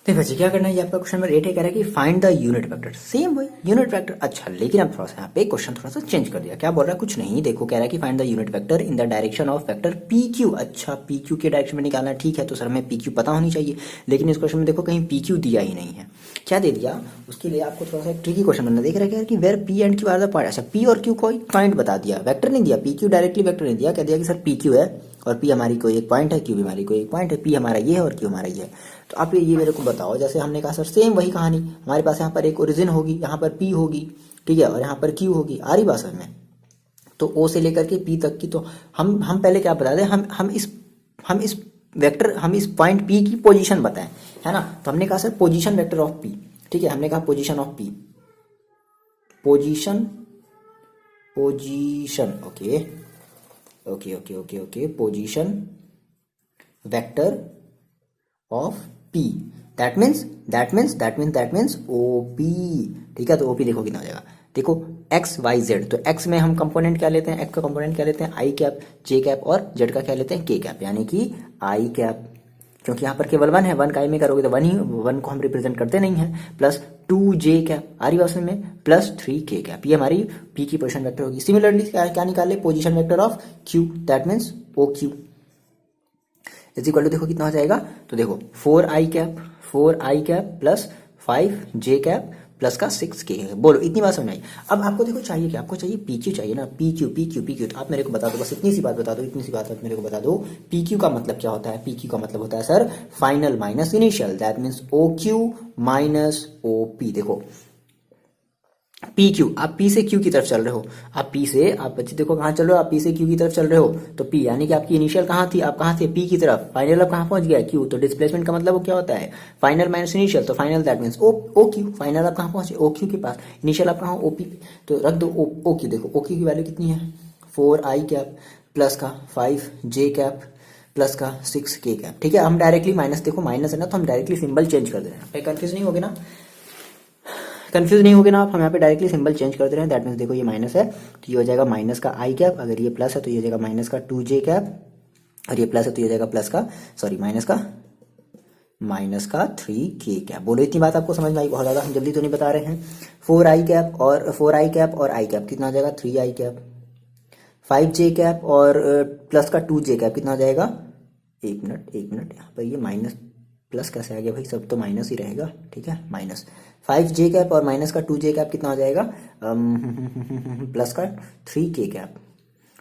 देखो बच्चे क्या करना है, ये आपका क्वेश्चन नंबर 8 है, कह रहा है कि find the unit vector. Same वही यूनिट वेक्टर। अच्छा, लेकिन अब थोड़ा सा यहाँ पे क्वेश्चन थोड़ा सा चेंज कर दिया। क्या बोल रहा है, कुछ नहीं, देखो कह रहा है कि find the unit vector in the direction of vector P Q. अच्छा, पी क्यू के डायरेक्शन में निकालना है, ठीक है। तो सर हमें पी क्यू पता होनी चाहिए, लेकिन इस क्वेश्चन में देखो कहीं पी क्यू दिया ही नहीं है। क्या दे दिया, उसके लिए आपको थोड़ा सा ट्रिकी क्वेश्चन बनना। देख रहा है कि where P and Q are the part. अच्छा, पी और क्यू कोई पॉइंट बता दिया, वेक्टर नहीं दिया। पी क्यू डायरेक्टली वेक्टर नहीं दिया, कह दिया कि सर पी क्यू है और पी हमारी कोई एक पॉइंट है, क्यू भी हमारी कोई एक पॉइंट है, पी हमारा ये है और क्यू हमारा ये है। तो आप ये मेरे को बताओ, जैसे हमने कहा सर सेम वही कहानी, हमारे पास यहाँ पर एक ओरिजिन होगी, यहाँ पर पी होगी, ठीक है, और यहाँ पर क्यू होगी। आ रही बात समझ में। तो ओ से लेकर के पी तक की, तो हम पहले क्या बता दें, हम इस वेक्टर, हम इस पॉइंट पी की पोजीशन बताएं, है ना। तो हमने कहा sir position vector of P. ठीक है, हमने कहा position of P, position okay okay okay okay okay position vector of P, that means OP. ठीक है, तो ओपी देखो कितना हो जाएगा, देखो एक्स वाई जेड। तो एक्स में हम कंपोनेंट क्या लेते हैं, एक्स का कंपोनेंट क्या लेते हैं, आई कैप जे कैप, और जेड का क्या लेते हैं, के कैप, यानी कि आई कैप। क्योंकि यहाँ पर केवल 1 है, 1 का आई में करोगे तो 1 को हम रिप्रेजेंट करते नहीं है, प्लस 2 जे कैप आ रही बात में, प्लस 3 के कैप। ये हमारी पी की पोजीशन वेक्टर होगी। सिमिलरली क्या निकाले, position vector of Q, that means O Q is equal to देखो कितना हो जाएगा। तो देखो 4 I cap plus 5 J cap plus का 6 के है। बोलो इतनी बात समझ आई। अब आपको देखो चाहिए क्या, आपको चाहिए पी क्यू चाहिए ना, पी क्यू। तो आप मेरे को बता दो, बस इतनी सी बात बता दो, इतनी सी बात आप मेरे को बता दो, पी क्यू का मतलब क्या होता है। पी क्यू का मतलब होता है sir final minus initial, that means O Q minus O P. देखो पी क्यू, आप पी से क्यू की तरफ चल रहे हो, आप पी से, आप बच्चे देखो कहाँ चल रहे हो, आप पी से क्यू की तरफ चल रहे हो। तो पी यानी कि आपकी इनिशियल कहाँ थी, आप कहाँ थे, पी की तरफ, फाइनल अब कहाँ पहुंच गया, क्यू। तो डिस्प्लेसमेंट का मतलब वो क्या होता है, फाइनल माइनस इनिशियल। तो final that means O Q, final आप कहाँ पहुंचे, ओ क्यू के पास, इनिशियल आप कहाँ, ओ पी। तो रख दो ओ क्यू। देखो ओ क्यू की वैल्यू कितनी है, 4 आई कैप प्लस का 5 जे कैप प्लस का 6k कैप। ठीक है, हम डायरेक्टली माइनस, देखो माइनस है ना तो हम डायरेक्टली सिंबल चेंज कर दे रहे हैं, कंफ्यूज नहीं होगे ना, कंफ्यूज नहीं होगे ना आप, हम यहाँ पे डायरेक्टली सिंबल चेंज कर दे रहे हैं। दैट मीन्स देखो ये माइनस है तो ये हो जाएगा माइनस का आई कैप, अगर ये प्लस है तो ये हो जाएगा माइनस का 2j कैप, और ये प्लस है तो ये हो जाएगा प्लस का माइनस का 3k कैप। बोलो इतनी बात आपको समझ में आई, बहुत ज़्यादा हम जल्दी तो नहीं बता रहे हैं। 4i कैप और आई कैप कितना हो जाएगा 3i कैप, 5j कैप और प्लस का 2j कैप कितना हो जाएगा, एक मिनट यहाँ पर ये माइनस प्लस कैसे आ गया भाई, सब तो माइनस ही रहेगा। ठीक है, माइनस 5j कैप और माइनस का 2j कैप कितना हो जाएगा प्लस का 3k कैप।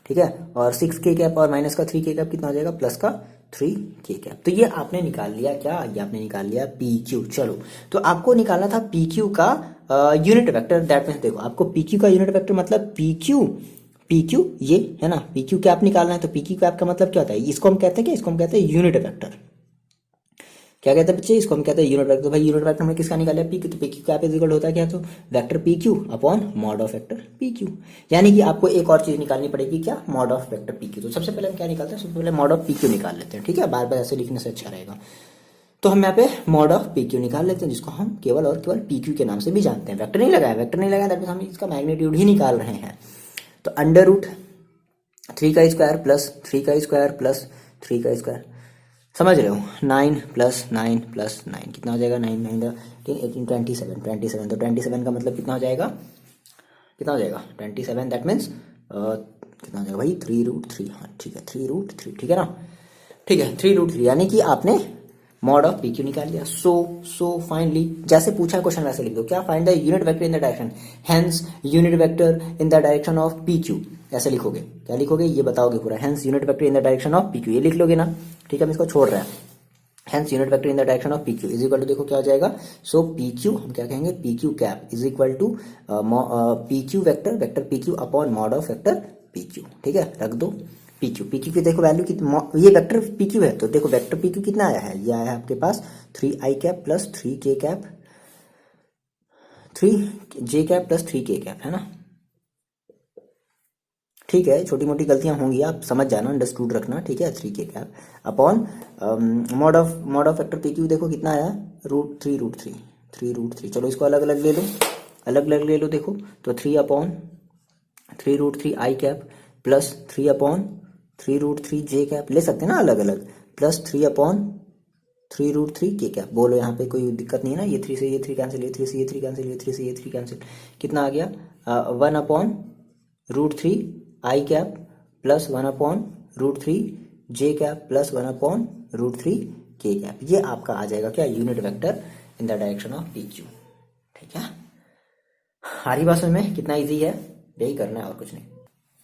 ठीक है, और 6k कैप और माइनस का 3k कैप कितना हो जाएगा प्लस का 3k कैप। तो ये आपने निकाल लिया क्या, ये आपने निकाल लिया PQ। चलो तो आपको निकालना था PQ का यूनिट वेक्टर। दैट मीन्स देखो आपको PQ का यूनिट वेक्टर मतलब PQ ये है ना, PQ कैप निकालना है। तो PQ कैप का मतलब क्या होता है, इसको हम कहते हैं क्या, इसको हम कहते हैं यूनिट वेक्टर। क्या कहते हैं बच्चे, इसको हम कहते हैं यूनिट वेक्टर। तो भाई यूनिट वेक्टर हमने किसका निकाला है, PQ। तो PQ कैप इज इक्वल होता है क्या, तो vector PQ upon mod of vector PQ। यानी कि आपको एक और चीज निकालनी पड़ेगी, क्या, मॉड ऑफ वेक्टर PQ। तो सबसे पहले हम क्या निकालते हैं, सबसे पहले मॉड ऑफ PQ निकाल लेते हैं। ठीक है, बार बार ऐसे लिखने से अच्छा रहेगा। तो हम यहाँ पे मॉड ऑफ PQ निकाल लेते हैं, जिसको हम केवल और केवल PQ के नाम से भी जानते हैं। वेक्टर नहीं लगाया, दैट मीन्स हम इसका मैग्नीट्यूड ही निकाल रहे हैं। तो अंडर रूट 3 का स्क्वायर प्लस 3 का स्क्वायर प्लस 3 का स्क्वायर, समझ रहे हो, 9 प्लस 9 प्लस 9 कितना हो जाएगा, 9 9 18 27। तो 27 का मतलब कितना हो जाएगा, 27। दैट मीन्स कितना हो जाएगा भाई 3√3। हाँ ठीक है, 3√3। ठीक है ना, ठीक है 3√3, यानी कि आपने मॉड ऑफ PQ निकाल लिया। सो फाइनली जैसे पूछा क्वेश्चन वैसे लिख दो, क्या, find the unit vector in the direction, hence unit vector in the direction of PQ। ऐसे लिखोगे, क्या लिखोगे ये बताओगे पूरा, hence unit vector in the direction of PQ, ये लिख लोगे ना। ठीक है, हम इसको छोड़ रहे हैं। Hence unit vector in the direction of PQ is equal to, देखो क्या हो जाएगा, सो PQ हम क्या कहेंगे, PQ cap is equal to PQ vector PQ upon mod of vector PQ। ठीक है, रख दो PQ की देखो वैल्यू कितना, ये वेक्टर PQ है तो देखो वेक्टर PQ कितना आया है, ये आया है आपके पास 3i cap plus 3k cap, 3j cap plus 3k cap, है ना। ठीक है, छोटी मोटी गलतियां होंगी, आप समझ जाना, अंडरस्टूड रखना। ठीक है, 3k cap upon mod of vector PQ देखो कितना आया, √3। चलो इसको अलग अलग ले लो, देखो तो 3 अपॉन 3√3 आई कैप प्लस 3 अपॉन 3√3 जे कैप, ले सकते हैं ना अलग अलग, प्लस 3 अपॉन 3√3 के कैप। बोलो यहाँ पे कोई दिक्कत नहीं है ना, ये 3 से ये 3 कैंसिल, ये 3 से ये 3 कैंसिल, ये 3 से ये 3 कैंसिल, कितना आ गया 1 अपॉन √3 आई कैप प्लस 1 अपॉन √3 जे कैप प्लस 1 अपॉन √3 के कैप। ये आपका आ जाएगा क्या, unit vector in the direction of PQ। ठीक है, हमारी बात में कितना इजी है, यही करना है और कुछ नहीं।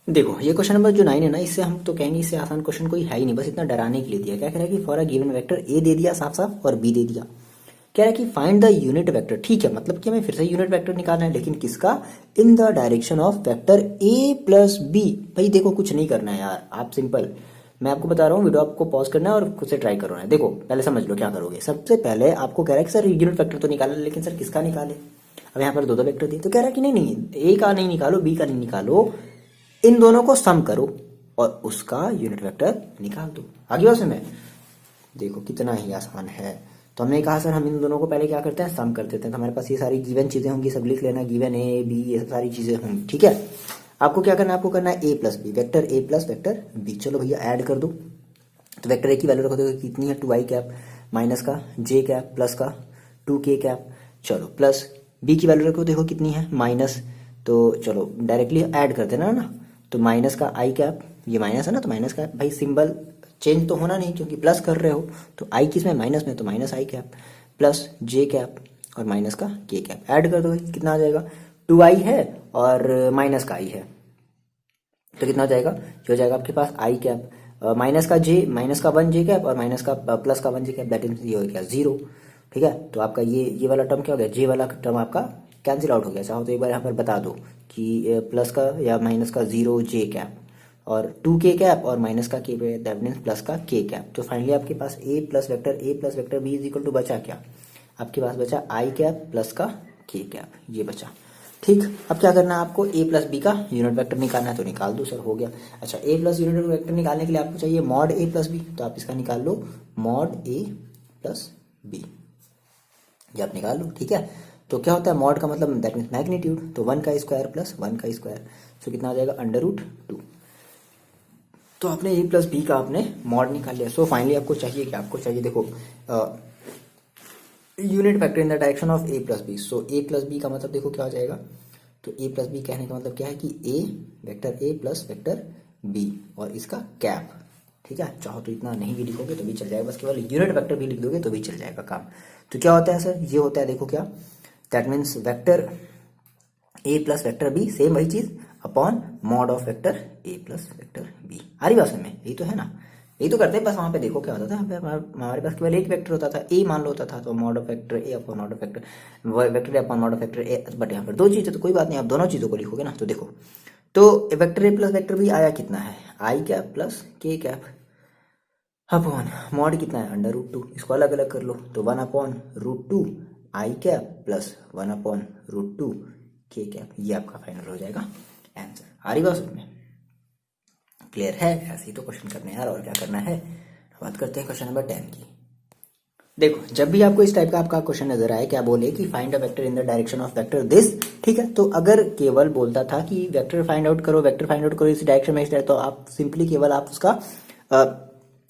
देखो ये क्वेश्चन नंबर जो 9 है ना, इससे हम तो कहेंगे इससे आसान क्वेश्चन कोई है ही नहीं, बस इतना डराने के लिए दिया। क्या कह रहा है कि for a given vector A दे दिया साफ साफ और बी दे दिया, कह रहा है कि फाइंड द यूनिट वेक्टर। ठीक है, मतलब कि हमें फिर से यूनिट वेक्टर निकालना है, लेकिन किसका, in the direction of vector A plus B. भाई देखो कुछ नहीं करना है यार, आप सिंपल, मैं आपको बता रहा हूँ, वीडियो आपको पॉज करना है और खुद से ट्राई करना है। देखो पहले समझ लो क्या करोगे। सबसे पहले आपको कह रहा है कि सर यूनिट वेक्टर तो निकाला, लेकिन सर किसका निकाले, अब यहाँ पर दो वेक्टर दिए, तो कह रहा है कि नहीं ए का नहीं निकालो, बी का नहीं निकालो, इन दोनों को सम करो और उसका यूनिट वेक्टर निकाल दो। आगे बात में देखो कितना ही आसान है। तो हमने कहा सर हम इन दोनों को पहले क्या करते हैं, सम कर देते हैं। तो हमारे पास ये सारी गिवन चीजें होंगी, सब लिख लेना, गिवन ए बी ये सब सारी चीजें होंगी। ठीक है, आपको क्या करना है, आपको करना है A plus B, vector A plus vector B. चलो भैया ऐड कर दो। तो वेक्टर ए की वैल्यू रखो, देखो कितनी है 2i कैप माइनस का जे कैप प्लस का 2k कैप। चलो प्लस बी की वैल्यू रखो, देखो कितनी है माइनस, तो चलो डायरेक्टली ऐड कर देना ना। तो माइनस का आई कैप, ये माइनस है ना, तो माइनस का भाई सिंबल चेंज तो होना नहीं क्योंकि प्लस कर रहे हो, तो आई किस में, माइनस में, तो माइनस आई कैप प्लस जे कैप और माइनस का के कैप। ऐड कर दो, कितना आ जाएगा, 2i है और माइनस का आई है, तो कितना हो जाएगा, ये हो जाएगा आपके पास आई कैप माइनस का जे, माइनस का 1 जे कैप और माइनस का प्लस का 1 जे कैप, दैट इज ये हो गया 0। ठीक है, तो आपका ये वाला टर्म क्या हो गया, जे वाला टर्म आपका कैंसिल आउट हो गया। चाहो तो एक बार यहाँ पर बता दो कि प्लस का या माइनस का 0 जे कैप और 2k कैप और माइनस का k, दैट मीन्स प्लस का k कैप। तो फाइनली आपके पास A plus vector B is equal to बचा क्या, आपके पास बचा आई कैप प्लस का k कैप, ये बचा। ठीक, अब क्या करना है आपको, ए प्लस बी का यूनिट वेक्टर निकालना है, तो निकाल दो सर, हो गया। अच्छा, ए प्लस यूनिट वेक्टर निकालने के लिए आपको चाहिए मॉड ए प्लस बी, तो आप इसका निकाल लो मॉड ए प्लस बी, ये आप निकाल लो। ठीक है, तो क्या होता है मॉड का मतलब दैट मीन्स मैग्नीट्यूड, तो 1 का स्क्वायर प्लस 1 का स्क्वायर, सो कितना आ जाएगा √2। तो आपने ए प्लस बी का आपने मॉड निकाल लिया। सो फाइनली आपको चाहिए क्या, आपको चाहिए देखो unit vector in the direction of A plus B. So A plus B का मतलब देखो क्या हो जाएगा, तो ए प्लस बी कहने का मतलब क्या है कि ए प्लस वेक्टर बी और इसका कैप। ठीक है, चाहो तो इतना नहीं भी लिखोगे तो भी चल जाएगा, बस केवल यूनिट वेक्टर भी लिख दोगे तो भी चल जाएगा काम। तो क्या होता है सर, ये होता है देखो क्या, that means vector A plus vector B, same वही चीज upon mod of vector A plus vector B. आ रही बात समझ में, यही तो है ना, यही तो करते हैं। बस वहां पे देखो क्या होता था, हमारे पास केवल एक वेक्टर होता था, ए मान लो होता था, तो mod of vector A upon mod of vector A upon mod of vector A, but यहाँ पर दो चीजें तो कोई बात नहीं, आप दोनों चीजों को लिखोगे ना। तो देखो, तो vector A plus vector B आया कितना है, आई कैप प्लस के कैप अपॉन मॉड कितना है √2, इसको अलग अलग कर लो, तो 1 अपॉन √2 आई cap plus 1 upon √2 k cap, ये आपका फाइनल हो जाएगा आंसर। आ रही बात में, क्लियर है? ऐसे ही तो क्वेश्चन करने हैं यार, और क्या करना है। बात करते हैं क्वेश्चन नंबर 10 की। देखो, जब भी आपको इस टाइप का आपका क्वेश्चन नजर आए, क्या बोले कि find a vector in the direction of vector this, ठीक है, तो अगर केवल बोलता था कि वेक्टर फाइंड आउट करो, वेक्टर फाइंड आउट करो इस डायरेक्शन में, इस तो आप सिंपली केवल आप उसका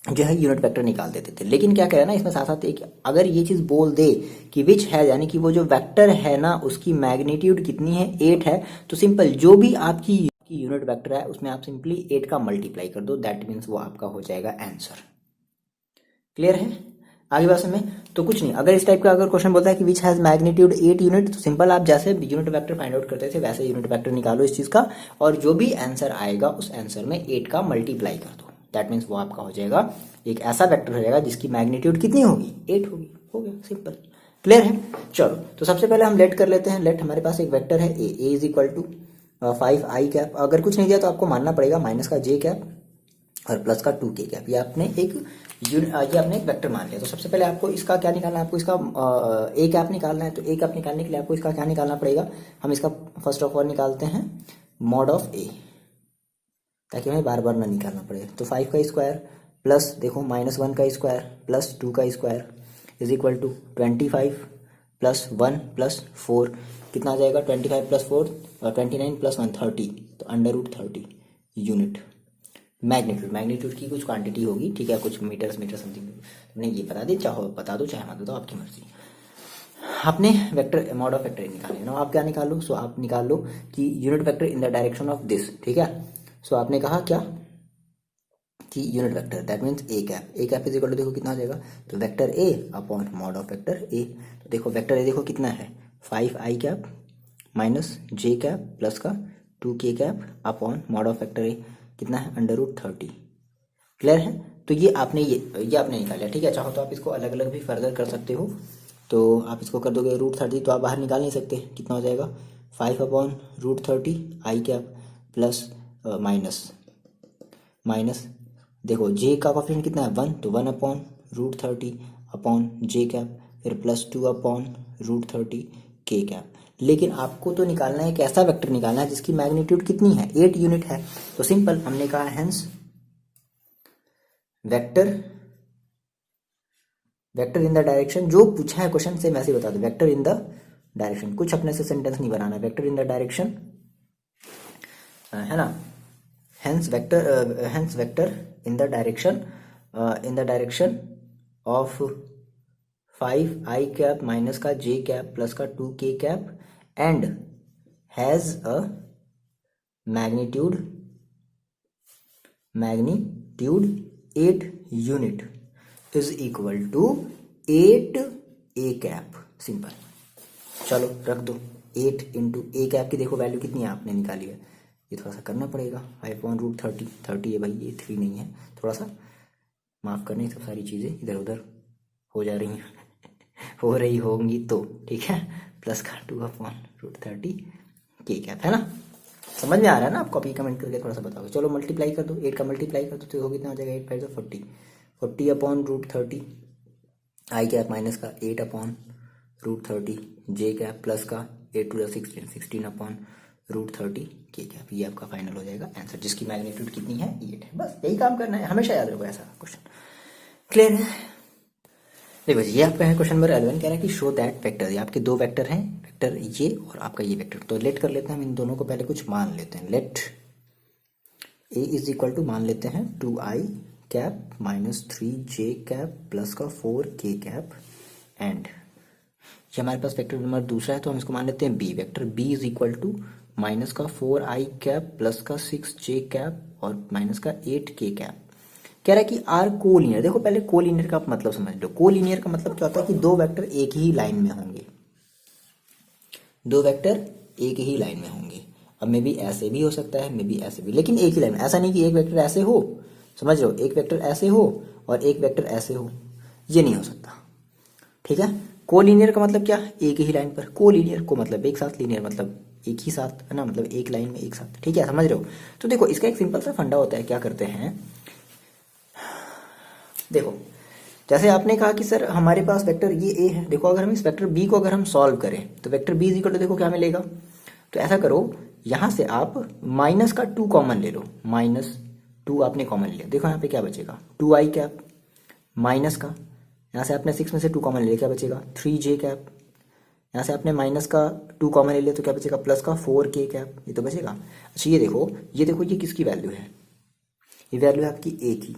जो है यूनिट वेक्टर निकाल देते थे। लेकिन क्या करें ना, इसमें साथ साथ एक अगर ये चीज बोल दे कि विच है, यानी कि वो जो वेक्टर है ना उसकी मैग्नीट्यूड कितनी है, 8 है, तो सिंपल जो भी आपकी यूनिट वेक्टर है उसमें आप सिंपली 8 का मल्टीप्लाई कर दो, दैट मीन्स वो आपका हो जाएगा आंसर। क्लियर है? आगे बात में तो कुछ नहीं, अगर इस टाइप का अगर क्वेश्चन बोलता है कि विच हैज मैग्नीट्यूड 8 यूनिट, तो सिंपल आप जैसे यूनिट वेक्टर फाइंड आउट करते थे वैसे यूनिट वेक्टर निकालो इस चीज का, और जो भी आंसर आएगा उस आंसर में 8 का मल्टीप्लाई कर दो, दैट मीन्स वो आपका हो जाएगा एक ऐसा वेक्टर हो जाएगा जिसकी मैग्नीट्यूड कितनी होगी, 8 होगी। हो गया, सिंपल। क्लियर है? चलो, तो सबसे पहले हम लेट कर लेते हैं। लेट हमारे पास एक वेक्टर है A is equal to 5 I cap, अगर कुछ नहीं दिया तो आपको मानना पड़ेगा माइनस का जे कैप और प्लस का 2 के कैप, ये आपने एक वेक्टर मान लिया। तो सबसे पहले आपको इसका क्या निकालना है, आपको इसका ए कैप निकालना है। तो ए कैप निकालने के लिए आपको इसका क्या निकालना पड़ेगा, हम इसका फर्स्ट ऑफ ऑल निकालते हैं मॉड ऑफ ए, ताकि हमें बार बार ना निकालना पड़े। तो 5 का स्क्वायर प्लस देखो -1 का स्क्वायर प्लस 2 का square is equal to 25 plus 1 plus 4, कितना आ जाएगा 25 प्लस 4 और 29 प्लस 1 30, तो √30 यूनिट मैग्नीट्यूड की कुछ क्वांटिटी होगी, ठीक है, कुछ मीटर समथिंग, तुमने ये बता दी, चाहो बता दो चाहे मत दो, आपकी मर्जी। आपने वेक्टर मॉड ऑफ वेक्टर निकाले ना, आप क्या निकालो, सो आप निकाल लो कि unit vector in the direction of this, ठीक है। सो आपने कहा क्या कि unit vector that means A cap is equal to, देखो कितना हो जाएगा, तो vector A upon mod of vector A. तो देखो वेक्टर ए देखो कितना है, 5 आई cap minus j cap plus का 2 k cap upon mod of vector A, कितना है √30। क्लियर है? तो ये आपने निकाला, ठीक है। चाहो तो आप इसको अलग अलग भी फर्दर कर सकते हो, तो आप इसको कर दोगे √30, तो आप बाहर निकाल नहीं सकते, कितना हो जाएगा 5 अपॉन √30 आई कैप प्लस माइनस देखो जे का कोफिशिएंट कितना है 1, तो 1 अपॉन √30 अपॉन जे कैप, फिर प्लस 2 अपॉन √30 के कैप। लेकिन आपको तो निकालना है एक ऐसा वेक्टर निकालना है जिसकी मैग्नीट्यूड कितनी है, 8 यूनिट है। तो सिंपल हमने कहा hence vector in the direction, जो पूछा है क्वेश्चन से मैसे बता दो, वेक्टर इन द डायरेक्शन, कुछ अपने से सेंटेंस नहीं बनाना, वेक्टर इन द डायरेक्शन है ना, hence vector in the direction of 5 I cap minus का जे कैप प्लस का 2 k cap and has a magnitude 8 unit is equal to 8 A cap. Simple, चलो रख दो 8 इंटू ए कैप की, देखो value कितनी है आपने निकाली है, ये थोड़ा सा करना पड़ेगा, 5/√30 30 है भाई, ये 3 नहीं है, थोड़ा सा माफ करनी, सब सारी चीज़ें इधर उधर हो जा रही हैं हो रही होंगी तो ठीक है, प्लस का 2/√30 के कैप, है ना, समझ में आ रहा है ना आपको? आप ये कमेंट करके थोड़ा सा बताओ। चलो मल्टीप्लाई कर दो, 8 का मल्टीप्लाई कर दो तो कितना हो जाएगा, 8 5 40 अपॉन √30 आई कैप माइनस का 8 अपॉन √30 जे कैप प्लस का 8 टू 16, 16 अपॉन √30 के कैप। ये आपका फाइनल हो जाएगा आंसर, जिसकी मैग्नीट्यूड कितनी है 8 है। बस यही काम करना है, हमेशा याद रखो ऐसा क्वेश्चन। क्लियर है? देखो ये आपका है क्वेश्चन नंबर 11, कह रहा है कि शो दैट वेक्टर, ये आपके दो वेक्टर हैं, वेक्टर ये और आपका ये वेक्टर। तो लेट कर लेते हैं हम इन दोनों को, पहले कुछ मान लेते हैं। Let A is equal to मान लेते हैं 2i cap minus 3j cap plus का 4k कैप, एंड ये हमारे पास वेक्टर नंबर दूसरा है तो हम इसको मान लेते हैं b। Vector b is equal to minus का 4i कैप प्लस का 6j कैप और माइनस का 8k कैप। कह रहा है कि आर कोलिनियर। देखो पहले कोलिनियर का मतलब समझ लो। कोलिनियर का मतलब क्या होता है कि दो वेक्टर एक ही लाइन में होंगे, दो वेक्टर एक ही लाइन में होंगे। अब मे बी ऐसे भी हो सकता है, मे बी ऐसे भी, लेकिन एक ही लाइन में। ऐसा नहीं कि एक वेक्टर ऐसे हो, समझ रहे हो, एक वेक्टर ऐसे हो और एक वेक्टर ऐसे हो, ये नहीं हो सकता। ठीक है? कोलिनियर का मतलब क्या? एक ही लाइन पर। कोलिनियर को मतलब एक साथ, लीनियर मतलब एक ही साथ, है ना, मतलब एक लाइन में एक साथ। ठीक है, समझ रहे हो? तो देखो इसका एक सिंपल सा फंडा होता है। क्या करते हैं, देखो जैसे आपने कहा कि सर हमारे पास वेक्टर ये ए है। देखो अगर हम इस वेक्टर बी को अगर हम सॉल्व करें तो vector B is equal to, देखो क्या मिलेगा। तो ऐसा करो, यहां से आप माइनस का 2 कॉमन ले लो। -2 आपने कॉमन लिया, देखो यहाँ पे क्या बचेगा 2i कैप माइनस का, यहाँ से आपने 6 में से 2 कॉमन ले लिया, क्या बचेगा 3j कैप। यहाँ से आपने माइनस का 2 कॉमन ले लिया तो क्या बचेगा प्लस का 4k कैप, ये तो बचेगा। अच्छा ये देखो, ये किसकी वैल्यू है, ये वैल्यू है आपकी ए की,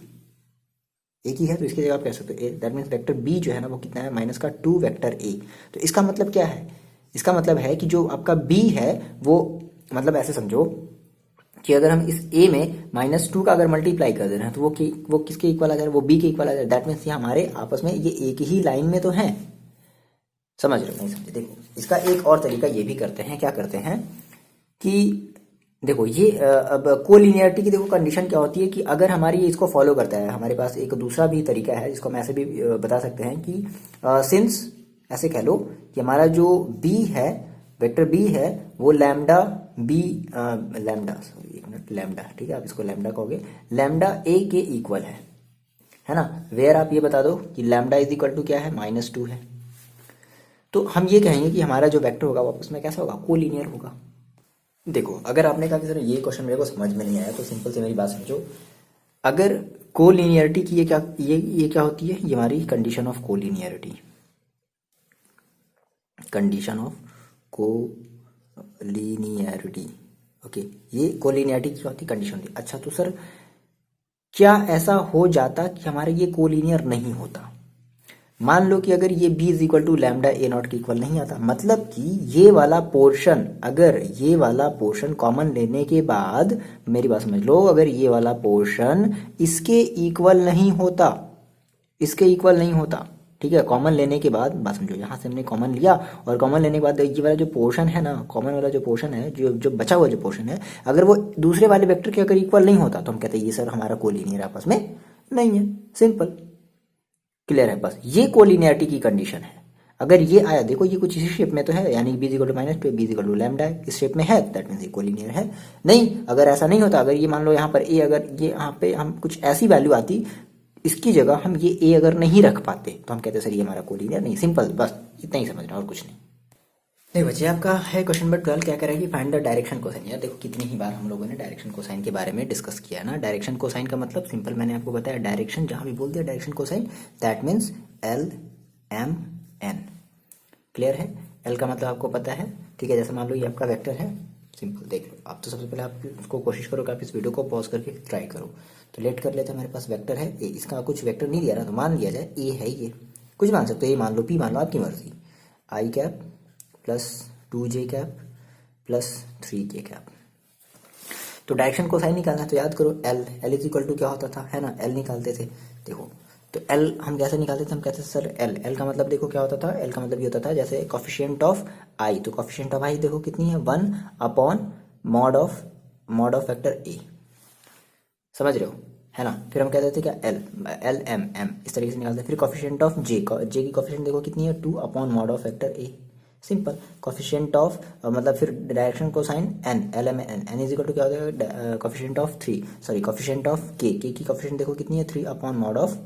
एक ही है तो इसकी जगह आप कह सकते हो ए। दैट मीन्स वेक्टर बी जो है ना वो कितना है, माइनस का 2 वेक्टर ए। तो इसका मतलब क्या है, इसका मतलब है कि जो आपका बी है वो, मतलब ऐसे समझो कि अगर हम इस ए में -2 का अगर मल्टीप्लाई कर दे रहे हैं तो वो किसके इक्वल आ जाए, वो बी के इक्वल आ जाए। दैट मीन्स ये हमारे आपस में ये एक ही लाइन में तो है। समझ रहे हो नहीं समझे? देखो इसका एक और तरीका ये भी करते हैं, क्या करते हैं कि देखो ये अब कोलिनियरिटी की देखो कंडीशन क्या होती है कि अगर हमारी ये इसको फॉलो करता है, हमारे पास एक दूसरा भी तरीका है जिसको हम ऐसे भी बता सकते हैं कि सिंस, ऐसे कह लो कि हमारा जो b है, वेक्टर b है, वो लैम्डा b, लैम्डा सॉरी एक मिनट, लैम्डा, ठीक है आप इसको लैम्डा कहोगे, लैम्डा a के इक्वल है ना। वेयर आप ये बता दो कि लैम्डा इज इक्वल टू क्या है, -2 है। तो हम ये कहेंगे कि हमारा जो वेक्टर होगा वो आपस में कैसा होगा, कोलिनियर होगा। देखो अगर आपने कहा कि सर ये क्वेश्चन मेरे को समझ में नहीं आया, तो सिंपल से मेरी बात समझो। अगर कोलिनियरिटी की ये क्या होती है, ये हमारी condition of collinearity, condition of collinearity. Okay, ये कोलिनियरिटी की होती कंडीशन होती। अच्छा तो सर क्या ऐसा हो जाता कि हमारे ये कोलिनियर नहीं होता? मान लो कि अगर ये b is equal to lambda A not के इक्वल नहीं आता, मतलब कि ये वाला पोर्शन, अगर ये वाला पोर्शन कॉमन लेने के बाद, मेरी बात समझ लो, अगर ये वाला पोर्शन इसके इक्वल नहीं होता, इसके इक्वल नहीं होता, ठीक है, कॉमन लेने के बाद, बात समझो, यहाँ से हमने कॉमन लिया और कॉमन लेने के बाद ये वाला जो पोर्शन है ना, कॉमन वाला जो पोर्शन है, जो बचा हुआ जो पोर्शन है, अगर वो दूसरे वाले वेक्टर के अगर इक्वल नहीं होता तो हम कहते हैं ये सर हमारा कोलिनियर आपस में नहीं है। सिंपल, क्लियर है? बस ये कोलिनियरिटी की कंडीशन है। अगर ये आया, देखो ये कुछ इसी शेप में तो है, यानी b equal to -2, b equal to lambda है, इस शेप में है, दैट मीन्स ये कोलिनियर है। नहीं, अगर ऐसा नहीं होता, अगर ये मान लो यहाँ पर a, अगर ये यहाँ पे हम कुछ ऐसी वैल्यू आती, इसकी जगह हम ये a अगर नहीं रख पाते तो हम कहते सर ये हमारा कोलिनियर नहीं। सिंपल, बस इतना ही समझना और कुछ नहीं। देखो बच्चे आपका है क्वेश्चन नंबर 12, क्या करेगा कि फाइंड द डायरेक्शन कोसाइन। यार देखो कितनी ही बार हम लोगों ने डायरेक्शन कोसाइन के बारे में डिस्कस किया है ना। डायरेक्शन कोसाइन का मतलब सिंपल मैंने आपको बताया, डायरेक्शन जहां भी बोल दिया direction cosine, that means LMN। Clear है? L का मतलब आपको पता है, ठीक है। जैसे मान लो ये आपका वेक्टर है, सिंपल देख लो आप। तो सबसे पहले आप उसको कोशिश करो कि आप इस वीडियो को पॉज करके ट्राई करो। तो लेट कर लेते हैं, हमारे पास वेक्टर है ए, इसका कुछ वेक्टर नहीं दिया ना, तो मान लिया जाए ए है, ये कुछ मान सकते हो, ए मान लो, पी मान लो, आपकी मर्जी। I cap plus 2j cap plus 3k cap. तो डायरेक्शन कोसाइन निकालना है तो याद करो L इज इक्वल टू क्या होता था, है ना, L निकालते थे। देखो तो L हम कैसे निकालते थे, हम कहते थे सर L का मतलब देखो क्या होता था, L का मतलब ये होता था जैसे कॉफिशिएंट ऑफ I, तो कॉफिशिएंट ऑफ I देखो कितनी है, 1 upon mod of vector A। समझ रहे हो, है ना। फिर हम कहते थे क्या, LMM, इस तरीके से निकालते हैं। फिर कॉफिशिएंट ऑफ J की कॉफिशिएंट देखो कितनी है, 2 upon mod of vector A। Simple. Coefficient of मतलब फिर direction cosine n is equal to क्या हो जाएगा, coefficient of 3, sorry coefficient of k की कॉफिशिएंट देखो कितनी है, 3 upon mod of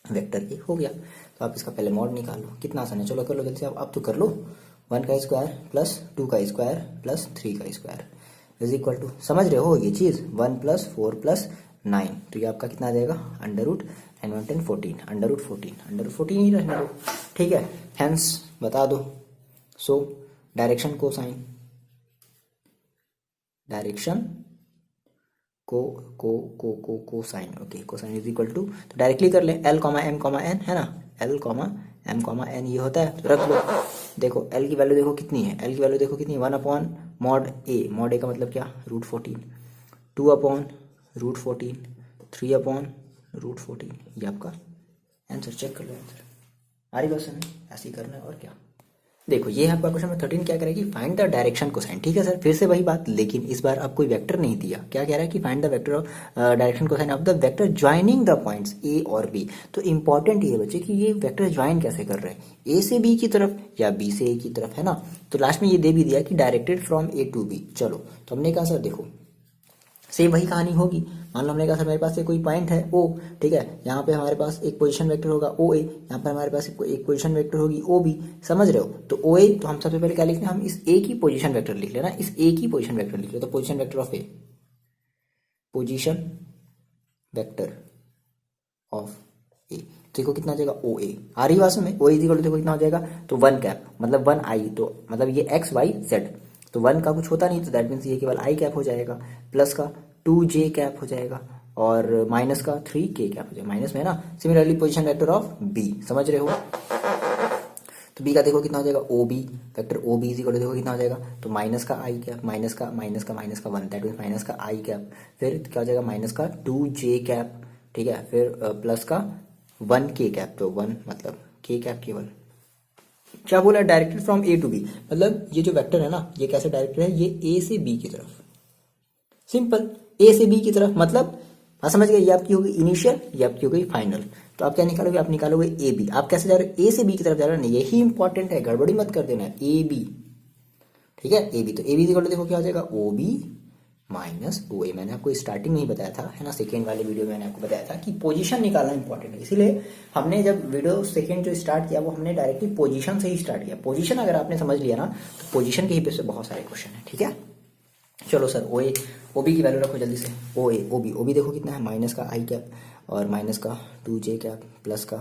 vector A. हो गया। तो आप इसका पहले मॉड निकाल लो, कितना आसान है, चलो कर लो जल्दी से, आप तो कर लो 1 का स्क्वायर प्लस 2 का स्क्वायर प्लस 3 का स्क्वायर इज इक्वल टू, समझ रहे हो ये चीज़, 1 प्लस 4 प्लस 9, तो ये आपका कितना आ जाएगा under root n 1 10 14, under root 14 ही रहने दो, ठीक है। हेंस बता दो, so direction cosine, okay, cosine is equal to, तो डायरेक्टली कर ले, एल कॉमा एन है ना, एल कॉमा एन ये होता है, तो रख लो। देखो एल की वैल्यू देखो कितनी है, एल की वैल्यू देखो कितनी है, 1 अपॉन मॉड ए का मतलब क्या, root 14, 2 upon root 14, 3 upon root 14, ये आपका आंसर, चेक कर लो आंसर। आ रही बात समझ, ऐसे ही करना है और क्या। देखो ये है आपका क्वेश्चन नंबर 13, क्या करेगी, फाइंड द डायरेक्शन कोसाइन, ठीक है सर, फिर से वही बात, लेकिन इस बार आप कोई वेक्टर नहीं दिया, क्या कह रहा है कि find the vector of direction cosine of the vector joining the points ए और बी। तो इंपॉर्टेंट ये बच्चे कि ये वेक्टर ज्वाइन कैसे कर रहे हैं, ए से बी की तरफ या बी से ए की तरफ, है ना। तो लास्ट में ये दे भी दिया कि directed from A to B. चलो तो हमने कहा सर देखो सेम वही कहानी होगी, मान लो हमने कहा सर मेरे पास से कोई पॉइंट है ओ, ठीक है, यहाँ पे हमारे पास एक पोजीशन वेक्टर होगा ओ ए, यहाँ पर हमारे पास एक पोजीशन वेक्टर होगी ओ बी, समझ रहे हो। तो ओ ए, तो हम सबसे पहले क्या लिख रहे हैं, हम इस ए की पोजीशन वेक्टर लिख लेना, इस ए की पोजीशन वेक्टर लिख ले, तो position vector of A, position vector of A, देखो कितना हो जाएगा ओ ए, आ रही बात में, ओ ए देखो कितना हो जाएगा, तो 1 कैप मतलब 1 आई, तो मतलब ये एक्स वाई जेड, तो 1 का कुछ होता नहीं, तो दैट मीन्स ये केवल आई कैप हो जाएगा, प्लस का 2j कैप हो जाएगा, और माइनस का 3k कैप हो जाएगा, माइनस में ना। Similarly position vector of B, समझ रहे हो, तो बी का देखो कितना हो जाएगा O B, vector O B इसी को देखो कितना हो जाएगा, तो माइनस का आई कैप, माइनस का 1, दैट मीन्स माइनस का आई कैप, फिर क्या हो जाएगा माइनस का 2j कैप, ठीक है, फिर प्लस का 1k कैप, तो 1 मतलब k कैप केवल, क्या बोला, directed from A to B, मतलब ये जो वेक्टर है ना, ये कैसे डायरेक्टेड है, ये ए से बी की तरफ, सिंपल, ए से बी की तरफ, मतलब हाँ समझ गए, ये आपकी होगी इनिशियल, ये आपकी होगी फाइनल। तो आप क्या निकालोगे, आप निकालोगे ए बी, आप कैसे जा रहे हो, ए से बी की तरफ जा रहे हो, नहीं यही इंपॉर्टेंट है, गड़बड़ी मत कर देना, ए बी, ठीक है, ए बी, तो ए बी देखो क्या हो जाएगा ओ बी माइनस ओ ए, मैंने आपको स्टार्टिंग में ही बताया था, है ना, सेकेंड वाले वीडियो में मैंने आपको बताया था कि पोजीशन निकालना इंपॉर्टेंट है, इसीलिए हमने जब वीडियो सेकेंड जो स्टार्ट किया वो हमने डायरेक्टली पोजीशन से ही स्टार्ट किया। पोजीशन अगर आपने समझ लिया ना, तो पोजीशन के ही पे से बहुत सारे क्वेश्चन है, ठीक है। चलो सर ओ ए ओ बी की वैल्यू रखो जल्दी से, ओ ए ओ बी देखो कितना है, माइनस का आई कैप और माइनस का 2j कैप प्लस का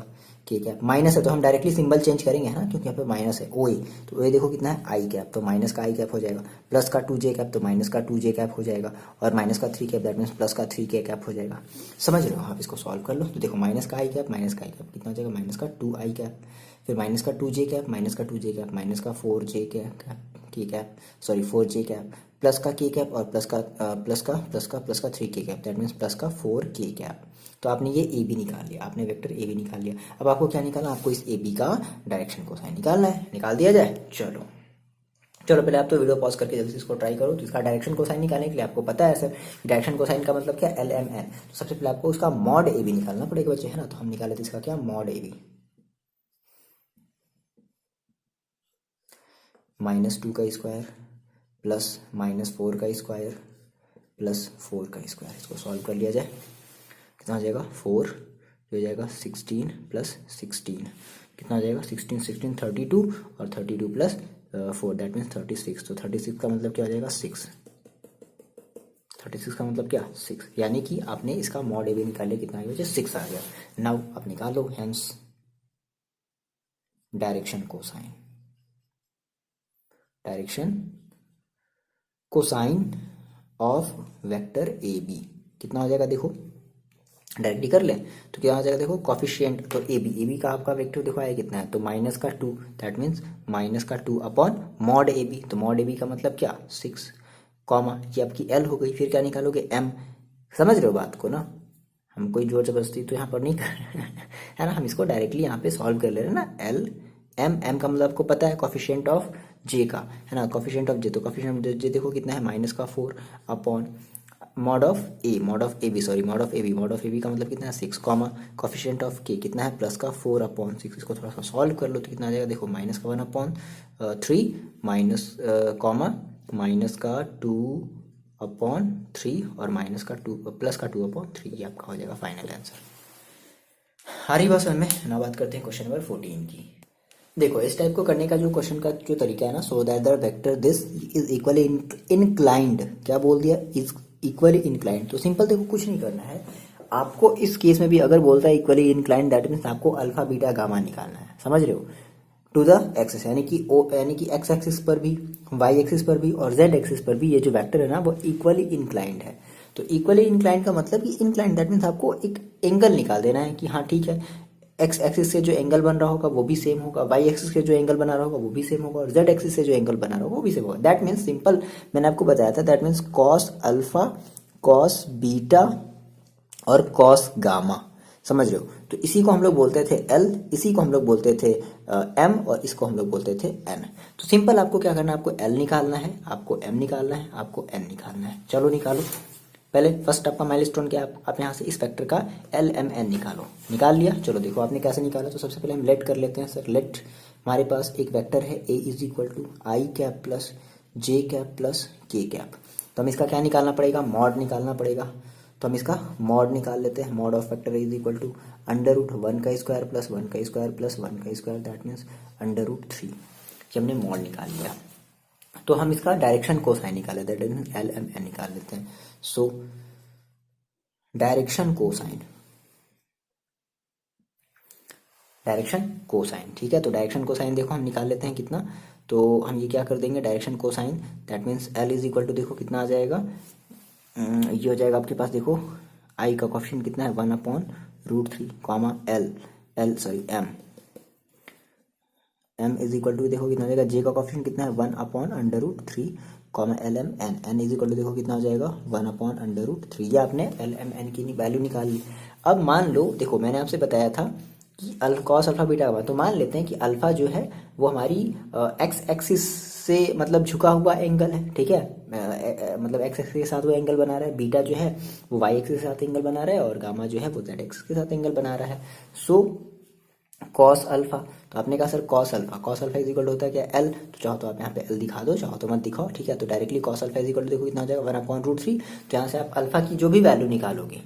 k कैप, माइनस है तो हम डायरेक्टली सिंबल चेंज करेंगे, है ना, क्योंकि यहाँ पे माइनस है ओ ए, तो ओ ए देखो कितना है आई कैप, तो माइनस का आई कैप हो जाएगा, प्लस का 2j कैप, तो माइनस का 2j कैप हो जाएगा, और माइनस का 3 कैप, दैट मीन्स प्लस का 3k कैप हो जाएगा, समझ रहे हो। आप इसको सॉल्व कर लो, तो देखो माइनस का आई कैप कितना हो जाएगा, माइनस का 2 आई कैप, फिर माइनस का 2j कैप, माइनस का 4j कैप, ठीक है, सॉरी 4j कैप, प्लस का k कैप, और प्लस का 3k cap, that means plus का 4k कैप। तो आपने ये ए बी निकाल लिया, आपने वेक्टर ए बी निकाल लिया। अब आपको क्या निकालना, आपको इस ए बी का डायरेक्शन कोसाइन निकालना है, निकाल दिया जाए। चलो पहले आप तो वीडियो पॉज करके जल्दी से इसको ट्राई करो। तो इसका डायरेक्शन कोसाइन निकालने के लिए आपको पता है सर, डायरेक्शन कोसाइन का मतलब क्या, एल एम एन, तो सबसे पहले आपको उसका मॉड ए बी निकालना पड़ेगा बच्चे, है ना। तो हम निकाले थे इसका क्या, मॉड ए बी, -2 का स्क्वायर प्लस -4 का स्क्वायर प्लस 4 का स्क्वायर, इसको सॉल्व कर लिया जाए, कितना हो जाएगा 4, हो जाएगा 16 प्लस 16, कितना हो जाएगा 16 32, और 32 प्लस 4 दैट मीन्स 36, तो 36 का मतलब क्या हो जाएगा 6, 36 का मतलब क्या 6, यानी कि आपने इसका मॉड ए बी निकाल लिया, कितना आ गया 6 आ गया। नाउ आप निकाल लो hence direction cosine of vector A B, कितना हो जाएगा देखो, डायरेक्टली कर ले तो क्या हो जाएगा देखो, कॉफिशिएंट, तो ए बी का आपका वेक्टर देखो आया कितना है, तो -2, that means -2 upon mod A B, तो मॉड ए बी का मतलब क्या 6, कॉमा ये आपकी एल हो गई, फिर क्या निकालोगे एम, समझ रहे हो बात को ना, हम कोई जोर जबरदस्ती तो यहाँ पर नहीं कर है ना, हम इसको डायरेक्टली यहाँ पे सॉल्व कर ले रहे हैं ना, एल एम का मतलब आपको पता है कॉफिशिएंट ऑफ जे का, है ना, कॉफिशिएंट ऑफ जे, तो कॉफिशिएंट ऑफ जे देखो कितना है -4 upon mod of A B का मतलब कितना है 6, कॉमा कॉफिशिएंट ऑफ के कितना है +4 अपॉन 6, इसको थोड़ा सा सॉल्व कर लो तो कितना आ जाएगा देखो, -1 अपॉन 3 माइनस कॉमा -2 अपॉन 3 और +2 अपॉन 3, ये आपका हो जाएगा फाइनल आंसर। आ रही बात समझ में ना। बात करते हैं क्वेश्चन नंबर 14 की। देखो इस टाइप को करने का जो क्वेश्चन का जो तरीका है ना, so that the vector this is equally inclined, क्या बोल दिया, इज इक्वली इंक्लाइंड। तो सिंपल देखो कुछ नहीं करना है आपको। इस केस में भी अगर बोलता है इक्वली इंक्लाइंड, दैट मीन्स आपको अल्फा बीटा गामा निकालना है, समझ रहे हो, टू द एक्सिस, यानी कि एक्स एक्सिस पर भी, वाई एक्सिस पर भी और जेड एक्सिस पर भी ये जो वेक्टर है ना वो इक्वली इंक्लाइंड है। तो इक्वली इंक्लाइंड का मतलब कि इंक्लाइंड दैट मीन्स आपको एक एंगल निकाल देना है कि हाँ ठीक है, एक्स एक्सिस से जो एंगल बन रहा होगा वो भी सेम होगा, वाई एक्सिस से जो एंगल बना रहा होगा वो भी सेम होगा और जेड एक्सिस से जो एंगल बना रहा होगा वो भी सेम होगा। दैट मीन्स सिंपल, मैंने आपको बताया था, that means cos alpha, cos beta और कॉस गामा, समझ रहे हो। तो इसी को हम लोग बोलते थे एल, इसी को हम लोग बोलते थे एम और इसको हम लोग बोलते थे एन। तो सिंपल आपको क्या करना है, आपको एल निकालना है, आपको एम निकालना है, आपको एन निकालना है। चलो निकालो। पहले फर्स्ट आपका माइलस्टोन क्या है, आप यहाँ से इस वेक्टर का एल एम एन निकालो। निकाल लिया, चलो देखो आपने कैसे निकाला। तो सबसे पहले हम लेट कर लेते हैं सर। लेट हमारे पास एक वेक्टर है A is equal to I cap plus J cap plus के कैप। तो हम इसका क्या निकालना पड़ेगा, मॉड निकालना पड़ेगा। तो हम इसका मॉड निकाल लेते हैं। Mod of vector is equal to under root 1 का स्क्वायर प्लस 1 का स्क्वायर प्लस 1 का square, that means under root 3। ये हमने मॉड निकाल लिया। तो हम इसका डायरेक्शन कोसाइन निकाले, that means l M n निकाल लेते हैं। So direction cosine, direction cosine, ठीक है। तो डायरेक्शन कोसाइन देखो हम निकाल लेते हैं कितना। तो हम ये क्या कर देंगे, direction cosine that means l is equal to, देखो कितना आ जाएगा, ये हो जाएगा आपके पास, देखो आई का कोएफिशिएंट कितना है 1/√3 comma l l sorry m, m is equal to देखो कितना हो जाएगा, जे का कोएफिशिएंट कितना है 1/√3 comma l M n, n is equal to देखो कितना हो जाएगा 1/√3। ये आपने एल एम एन की वैल्यू निकाल ली। अब मान लो, देखो मैंने आपसे बताया था कि कॉस अल्फा बीटा का, तो मान लेते हैं कि अल्फा जो है वो हमारी एक्स एक्सिस से मतलब झुका हुआ एंगल है, ठीक है, मतलब एक्स एक्सिस के साथ वो एंगल बना रहा है। बीटा जो है वो वाई एक्सिस के साथ एंगल बना रहा है और गामा जो है वो जेड एक्सिस के साथ एंगल बना रहा है। सो कॉस अल्फा, तो आपने कहा sir cos alpha, cos alpha is equal होता है क्या एल, तो चाहो तो आप यहाँ पे एल दिखा दो, चाहो तो मत दिखाओ, ठीक है। तो directly cos alpha is equal देखो कितना हो जाएगा 1/√3। तो यहाँ से आप अल्फा की जो भी वैल्यू निकालोगे,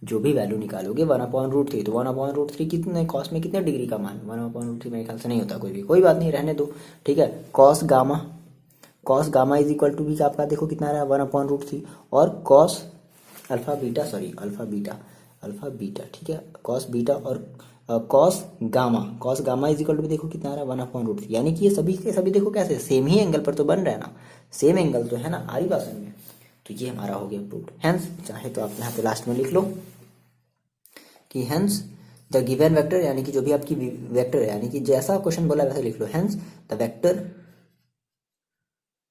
जो भी वैल्यू निकालोगे 1/√3, तो 1/√3 कितने कॉस में कितने डिग्री का मान, 1/√3 मेरे ख्याल से नहीं होता कोई भी, कोई बात नहीं रहने दो, ठीक है। Cos gamma, cos gamma is equal to भी आपका देखो कितना रहा है 1/√3 और cos alpha beta, sorry alpha beta, alpha beta, ठीक है, कॉस बीटा और cos gamma, cos gamma is equal to भी देखो कितना आ रहा है 1/√3। यानी कि ये सभी के सभी देखो कैसे सेम ही एंगल पर तो बन रहा है ना, सेम एंगल तो है ना, आ रही बात समझ में। तो ये हमारा हो गया प्रूव्ड। हेंस चाहे तो आप यहाँ पे लास्ट में लिख लो कि हेंस द गिवन वेक्टर, यानी कि जो भी आपकी वेक्टर है, यानी कि जैसा क्वेश्चन बोला वैसे लिख लो। हेंस द वेक्टर,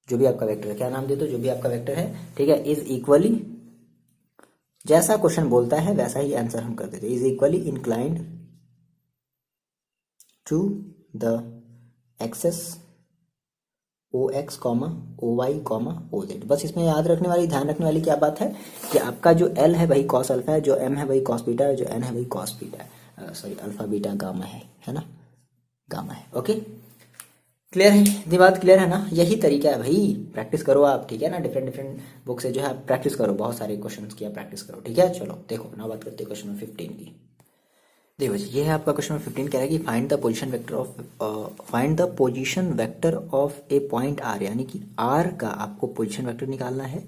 जो भी आपका वेक्टर है, क्या नाम दे दो, जो भी आपका वेक्टर है, ठीक है, इज इक्वली, जैसा क्वेश्चन बोलता है वैसा ही आंसर हम कर देते हैं, is equally inclined to the axes O X comma O Y comma O Z. बस इसमें याद रखने वाली, ध्यान रखने वाली क्या बात है कि आपका जो एल है वही कॉस अल्फा है, जो एम है वही कॉस बीटा है, जो एन है वही कॉस बीटा है, सॉरी अल्फा बीटा गामा है ना, गामा है। ओके क्लियर है, इतनी बात क्लियर है ना। यही तरीका है भाई, प्रैक्टिस करो आप, ठीक है ना, डिफरेंट डिफरेंट बुक से जो है आप प्रैक्टिस करो, बहुत सारे क्वेश्चन की आप प्रैक्टिस करो, ठीक है। चलो देखो ना, बात करते हैं क्वेश्चन नंबर 15 की। देखो जी, ये है आपका क्वेश्चन नंबर 15, कह रहा है कि find the position vector of, find the position vector of a point R, यानी कि आर का आपको पोजीशन वेक्टर निकालना है,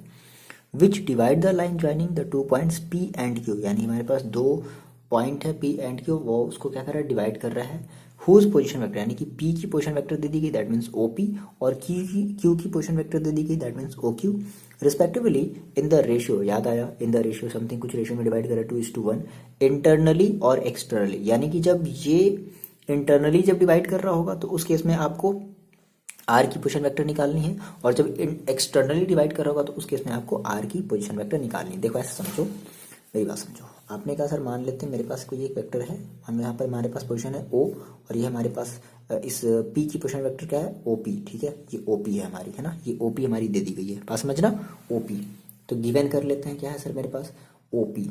which divide the line joining the two points P and Q, यानी हमारे पास दो पॉइंट है पी एंड क्यू, वो उसको क्या कर रहा है, डिवाइड कर रहा है। हुज पोजीशन वेक्टर, यानी कि पी की पोजीशन वेक्टर दे दी गई, दैट मीन्स ओ पी, और क्यू की पोजीशन वेक्टर दे दी गई, that means O Q, respectively in the ratio, याद आया, इन द रेशियो समथिंग कुछ रेशियो में डिवाइड करा 2:1, इंटरनली और एक्सटर्नली, यानी कि जब ये इंटरनली जब डिवाइड कर रहा होगा तो उस केस में आपको आर की पोजीशन वेक्टर निकालनी है, और जब एक्सटर्नली डिवाइड कर रहा होगा तो उस केस में आपको आर की पोजीशन वेक्टर निकालनी है। देखो ऐसे समझो, मेरी बात समझो। आपने कहा सर मान लेते हैं मेरे पास कोई एक वेक्टर है, हम यहाँ पर हमारे पास पोजीशन है ओ, और ये हमारे पास इस पी की पोजीशन वेक्टर क्या है ओ पी, ठीक है, ये ओ पी है हमारी, है ना, ये ओ पी हमारी दे दी गई है, पास समझना ओ पी। तो गिवन कर लेते हैं क्या है सर मेरे पास O P,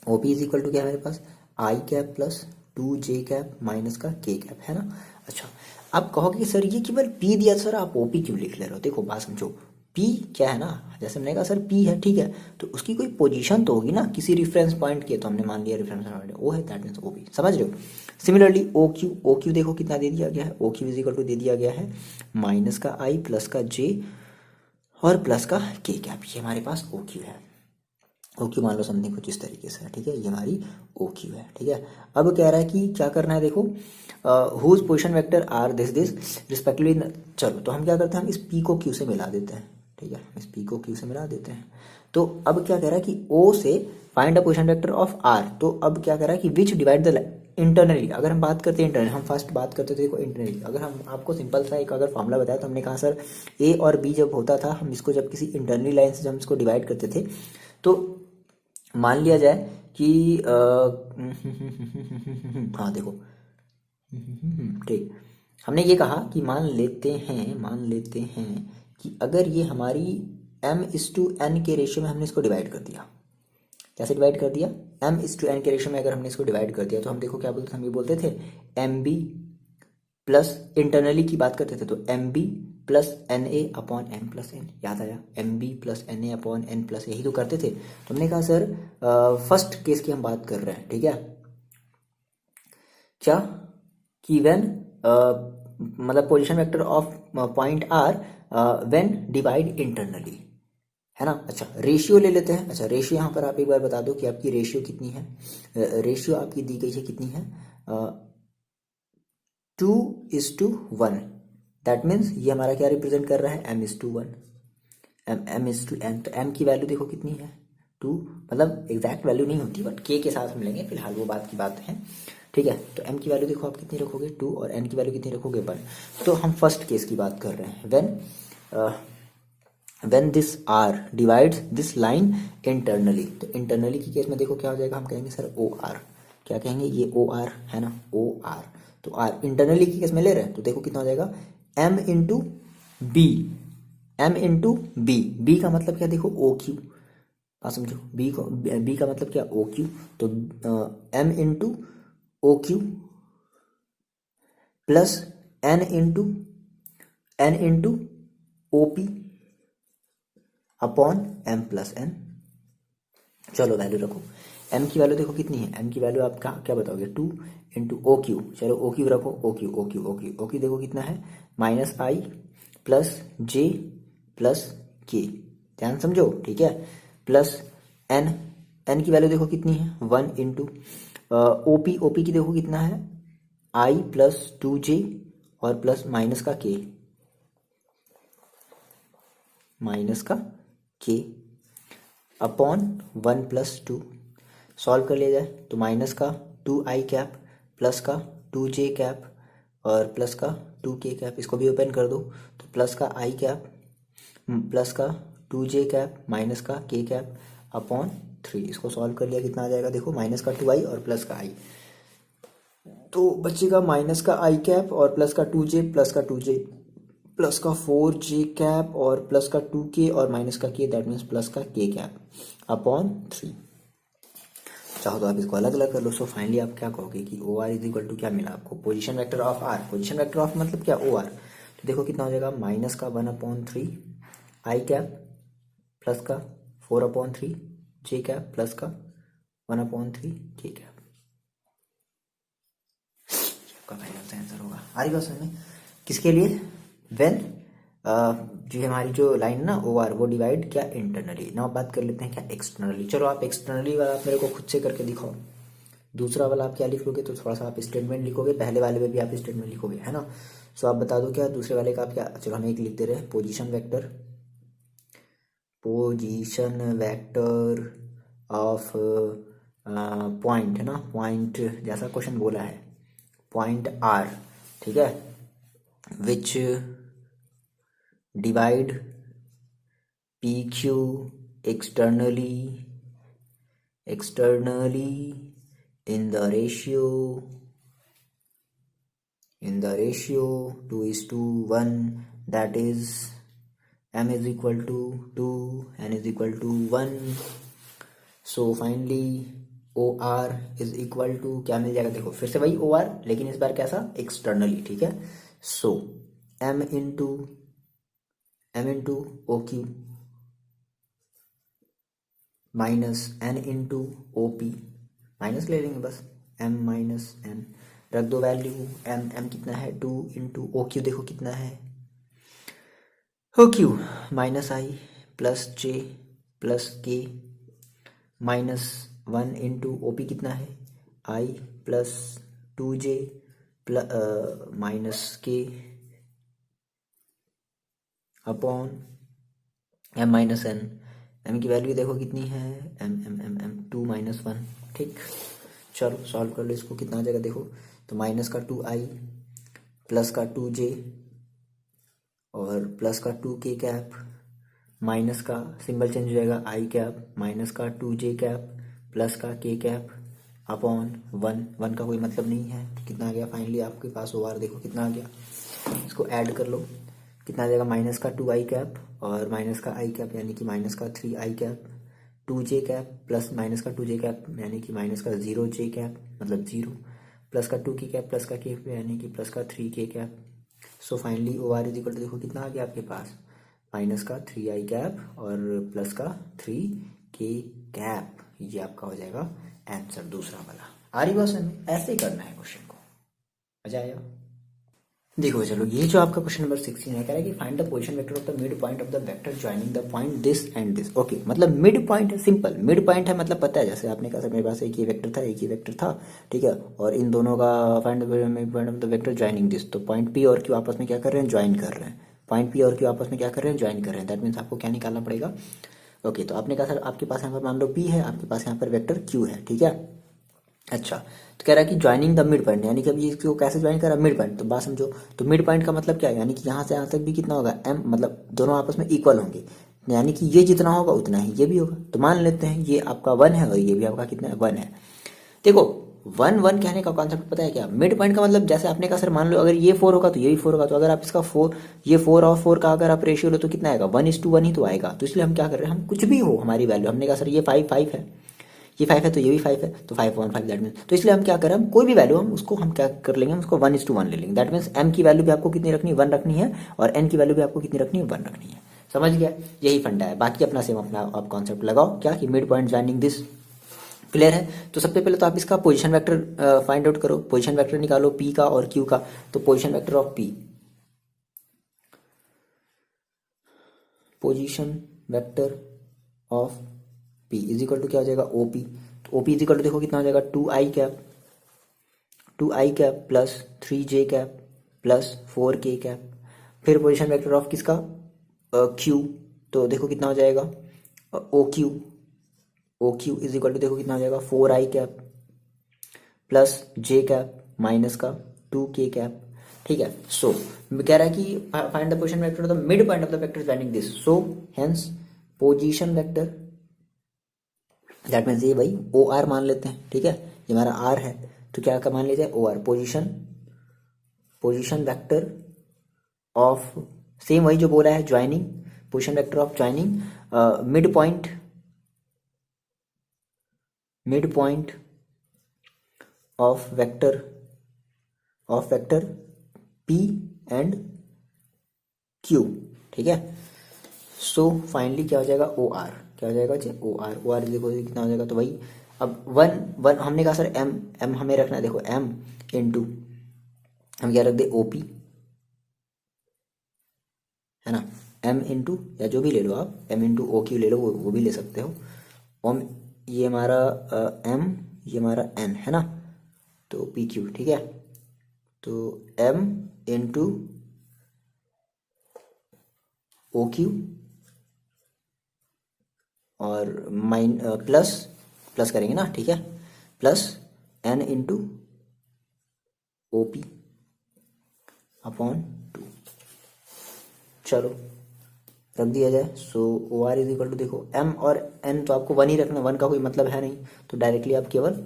O P is equal to क्या है मेरे पास I cap plus 2j cap minus का k कैप, है ना। अच्छा आप कहोगे कि सर ये केवल p दिया, सर आप ओपी क्यों लिख ले रहे हो, देखो बात समझो, p क्या है ना, जैसे हमने कहा सर पी है, ठीक है, तो उसकी कोई पोजीशन तो होगी ना किसी रेफरेंस पॉइंट की, तो हमने मान लिया रेफरेंस पॉइंट ओ है, दैट मीन्स ओ पी। समझ रहे हो? सिमिलरली ओ क्यू देखो कितना दे दिया गया है, O Q is equal to दे दिया गया है माइनस का आई प्लस का जे और प्लस का के कैप, ये हमारे पास ओ क्यू है। ओ क्यू मान लो समथिंग कुछ इस तरीके से है, ठीक है, ये हमारी ओ क्यू है, ठीक है। अब कह रहा है कि क्या करना है, देखो whose position vector are this respectively. चलो तो हम क्या करते हैं, हम इस पी को क्यू से मिला देते हैं, ठीक है, इस पी को क्यू से मिला देते हैं। तो अब क्या कह रहा है कि ओ से find a position vector of R. तो अब क्या कह रहा है कि विच डिवाइड द इंटरनली। अगर हम बात करते हैं इंटरनली, हम फर्स्ट बात करते थे देखो इंटरनली। अगर हम आपको सिंपल सा एक अगर फॉर्मूला बताया तो हमने कहा सर ए और बी जब होता था, हम इसको जब किसी इंटरनली लाइन से जब हम इसको डिवाइड करते थे, तो मान लिया जाए कि हाँ देखो, ठीक, हमने ये कहा कि मान लेते हैं कि अगर ये हमारी m/n के रेशियो में हमने इसको डिवाइड कर दिया। कैसे डिवाइड कर दिया? m/n के रेशियो में अगर हमने इसको डिवाइड कर दिया तो हम देखो क्या बोलते थे, हम ये बोलते थे mb प्लस, इंटरनली की बात करते थे तो mb plus na upon n plus n। याद आया? mb plus na upon n plus, यही तो करते थे। तो हमने कहा सर फर्स्ट केस की हम बात कर रहे हैं, ठीक है, क्या कि व्हेन मतलब position vector of point R when divide internally, है ना। अच्छा रेशियो ले लेते हैं। अच्छा रेशियो यहाँ पर आप एक बार बता दो कि आपकी रेशियो कितनी है। रेशियो आपकी दी गई है कितनी है, 2:1। दैट मीन्स ये हमारा क्या रिप्रेजेंट कर रहा है, m/1, m/n। तो m की वैल्यू देखो कितनी है, 2, मतलब एग्जैक्ट वैल्यू नहीं होती बट k के साथ हम लेंगे, फिलहाल वो बात की बात है, ठीक है। तो m की वैल्यू देखो आप कितनी रखोगे, 2, और n की वैल्यू कितनी रखोगे, 1। तो हम फर्स्ट केस की बात कर रहे हैं, when this r divides this line internally। तो इंटरनली की केस में देखो क्या हो जाएगा, हम कहेंगे सर ओ आर। क्या कहेंगे, ये ओ आर है ना, ओ आर। तो आर इंटरनली की केस में ले रहे हैं तो देखो कितना हो जाएगा, m इंटू बी, बी का मतलब क्या, देखो ओ क्यू, बात समझो, बी का मतलब क्या, ओ क्यू। तो m into O Q plus n into O P upon m plus n। चलो वैल्यू रखो, m की वैल्यू देखो कितनी है, m की वैल्यू आप क्या बताओगे, 2 इंटू ओ क्यू। चलो ओ क्यू रखो, ओ क्यू देखो कितना है, minus i plus j plus के, ध्यान समझो, ठीक है, प्लस n की वैल्यू देखो कितनी है, 1 इंटू ओ पी की देखो कितना है, आई प्लस 2j और प्लस माइनस का के अपॉन 1 प्लस 2। सॉल्व कर लिया जाए तो माइनस का 2i कैप प्लस का 2j कैप और प्लस का 2k कैप, इसको भी ओपन कर दो तो प्लस का i कैप प्लस का 2j कैप माइनस का k कैप अपॉन 3। इसको सॉल्व कर लिया, कितना आ जाएगा देखो, माइनस का 2i और प्लस का i, तो बचेगा माइनस का i कैप और प्लस का 2j प्लस का 2j प्लस का 4j कैप और प्लस का 2k और माइनस का k, दैट मीन्स प्लस का k कैप अपॉन 3। चाहो तो आप इसको अलग अलग कर लो। सो फाइनली आप क्या कहोगे कि O R is equal to क्या मिला आपको, position vector of R. Position vector of मतलब क्या, ओ आर। तो देखो कितना हो जाएगा, माइनस का 1/3 आई कैप प्लस का 4/3 जे कैप प्लस का 1/3 के कैप। आपका फाइनल आंसर होगा। आ रही बात समझ में? किसके लिए, वेन जो हमारी जो लाइन ना ओ आर वो डिवाइड क्या इंटरनली। ना बात कर लेते हैं क्या एक्सटर्नली। चलो आप एक्सटर्नली वाला आप मेरे को खुद से करके दिखाओ। दूसरा वाला आप क्या लिखोगे, तो थोड़ा सा आप स्टेटमेंट लिखोगे, पहले वाले में भी आप स्टेटमेंट लिखोगे, है ना। सो आप बता दो क्या दूसरे वाले का आप क्या, चलो हम एक लिख दे रहे हैं, पोजीशन वेक्टर ऑफ पॉइंट, है ना, पॉइंट जैसा क्वेश्चन बोला है, पॉइंट आर, ठीक है, which divide P Q externally in the ratio 2:1, that is m is equal to 2, n is equal to 1। so finally OR is equal to क्या मिल जाएगा, देखो फिर से वही OR लेकिन इस बार कैसा, एक्सटर्नली, ठीक है। so m into O Q minus n into O P, minus ले लेंगे बस, एम माइनस एन, रख दो वैल्यू, एम एम कितना है 2 इंटू ओ क्यू देखो कितना है, O Q minus i plus j plus k minus 1 into O P कितना है i plus 2 j minus k upon m minus n, m की वैल्यू देखो कितनी है m m m m 2 minus 1। ठीक, चलो सॉल्व कर लो इसको, कितना आ जाएगा देखो, तो माइनस का 2i प्लस का 2j और प्लस का 2k कैप, माइनस का सिंबल चेंज हो जाएगा आई कैप, माइनस का 2j कैप प्लस का k कैप अपॉन 1 का कोई मतलब नहीं है, तो कितना आ गया फाइनली आपके पास ओआर देखो कितना आ गया, इसको ऐड कर लो, कितना आ जाएगा माइनस का 2i कैप और माइनस का i कैप यानी कि माइनस का 3i cap, 2j cap plus minus का 2j कैप यानी कि माइनस का 0j कैप मतलब 0, प्लस का 2k कैप प्लस का k यानी कि प्लस का 3k cap. So finally O R is equal to देखो कितना आ गया आपके पास, माइनस का 3i कैप और प्लस का 3k कैप, ये आपका हो जाएगा आंसर दूसरा वाला। आ रही बात समझ, ऐसे ही करना है क्वेश्चन को, मजा आया। देखो चलो, ये जो आपका क्वेश्चन नंबर 16 है, कह रहा है कि find the position vector of the mid point of the vector joining the point this and this. Okay, मतलब मिड पॉइंट है, सिंपल मिड पॉइंट है, मतलब पता है, जैसे आपने कहा सर मेरे पास एक ही वेक्टर था, एक ही वेक्टर था, ठीक है, और इन दोनों का find the mid point of the vector joining this, तो पॉइंट पी और क्यू आपस में क्या कर रहे हैं, ज्वाइन कर रहे हैं, पॉइंट पी और क्यू आपस में क्या कर रहे हैं, ज्वाइन कर रहे हैं, दैट मीन्स आपको क्या निकालना पड़ेगा। ओके, तो आपने कहा सर आपके पास यहाँ पर मान लो पी है, आपके पास यहाँ पर वेक्टर क्यू है, ठीक है। अच्छा, तो कह रहा है कि ज्वाइनिंग द मिड पॉइंट, यानी कि अभी इसको कैसे ज्वाइन करा, मिड पॉइंट, तो बात समझो, तो मिड पॉइंट का मतलब क्या है, यानी कि यहाँ से यहाँ तक भी कितना होगा एम, मतलब दोनों आपस में इक्वल होंगे, यानी कि ये जितना होगा उतना ही ये भी होगा, तो मान लेते हैं ये आपका 1 है और ये भी आपका कितना है 1 है। देखो 1 1 कहने का कॉन्सेप्ट पता है क्या, मिड पॉइंट का मतलब जैसे आपने कहा सर मान लो अगर ये 4 होगा तो ये भी 4 होगा, तो अगर आप इसका 4, ये 4 और 4 का अगर आप रेशियो लो तो कितना आएगा 1:1 ही तो आएगा, तो इसलिए हम क्या कर रहे हैं, हम कुछ भी हो हमारी वैल्यू, हमने कहा सर ये 5 5 है, ये 5 है तो ये भी 5 है, तो 5 1 5 दैट मीन्स, तो इसलिए हम क्या करें, हम कोई भी वैल्यू हम उसको हम क्या कर लेंगे, हम उसको 1:1 ले लेंगे, दैट मीन्स एम की वैल्यू भी आपको कितनी रखनी है 1 रखनी है, और एन की वैल्यू भी आपको कितनी रखनी है 1 रखनी है। समझ गया, यही फंडा है, बाकी अपना सेम अपना आप कॉन्सेप्ट लगाओ क्या कि mid point joining this, clear है। तो सबसे पहले तो आप इसका पोजीशन वेक्टर फाइंड आउट करो, पोजीशन वेक्टर निकालो पी का और क्यू का, तो position vector of P, position vector of P is equal to क्या हो जाएगा ओपी, तो ओपी इज इक्वल टू देखो कितना हो जाएगा 2i cap, 2i cap plus 3j cap plus 4k cap, फिर पोजीशन वेक्टर ऑफ किसका क्यू, तो देखो कितना हो जाएगा O Q, O Q is equal to देखो कितना हो जाएगा 4i cap plus j cap minus का 2k कैप, ठीक है। सो कह रहा है कि find the position vector of the mid point of the vector joining this, so hence position vector, that means ये भाई ओ आर मान लेते हैं, ठीक है, ये हमारा आर है, तो क्या का मान लीजिए O R, position, position vector of, same वही जो बोला है joining, position vector of joining mid point, mid point of vector P and Q, ठीक है। सो फाइनली क्या हो जाएगा ओ आर, क्या हो जाएगा जी ओ आर, ओ आर देखो कितना हो जाएगा, तो भाई अब 1 हमने कहा सर एम, एम हमें रखना है देखो एम इंटू, हम क्या रख दे ओ पी, है ना, एम इंटू या जो भी ले लो आप, एम इंटू ओ क्यू ले लो, वो भी ले सकते हो, और ये हमारा एम, ये हमारा एन है ना, तो पी क्यू, ठीक है, तो एम इंटू ओ क्यू और प्लस प्लस करेंगे ना, ठीक है, plus N into O P upon 2, चलो रख दिया जाए। So O R is equal to देखो एम और एन तो आपको 1 ही रखना, 1 का कोई मतलब है नहीं, तो डायरेक्टली आप केवल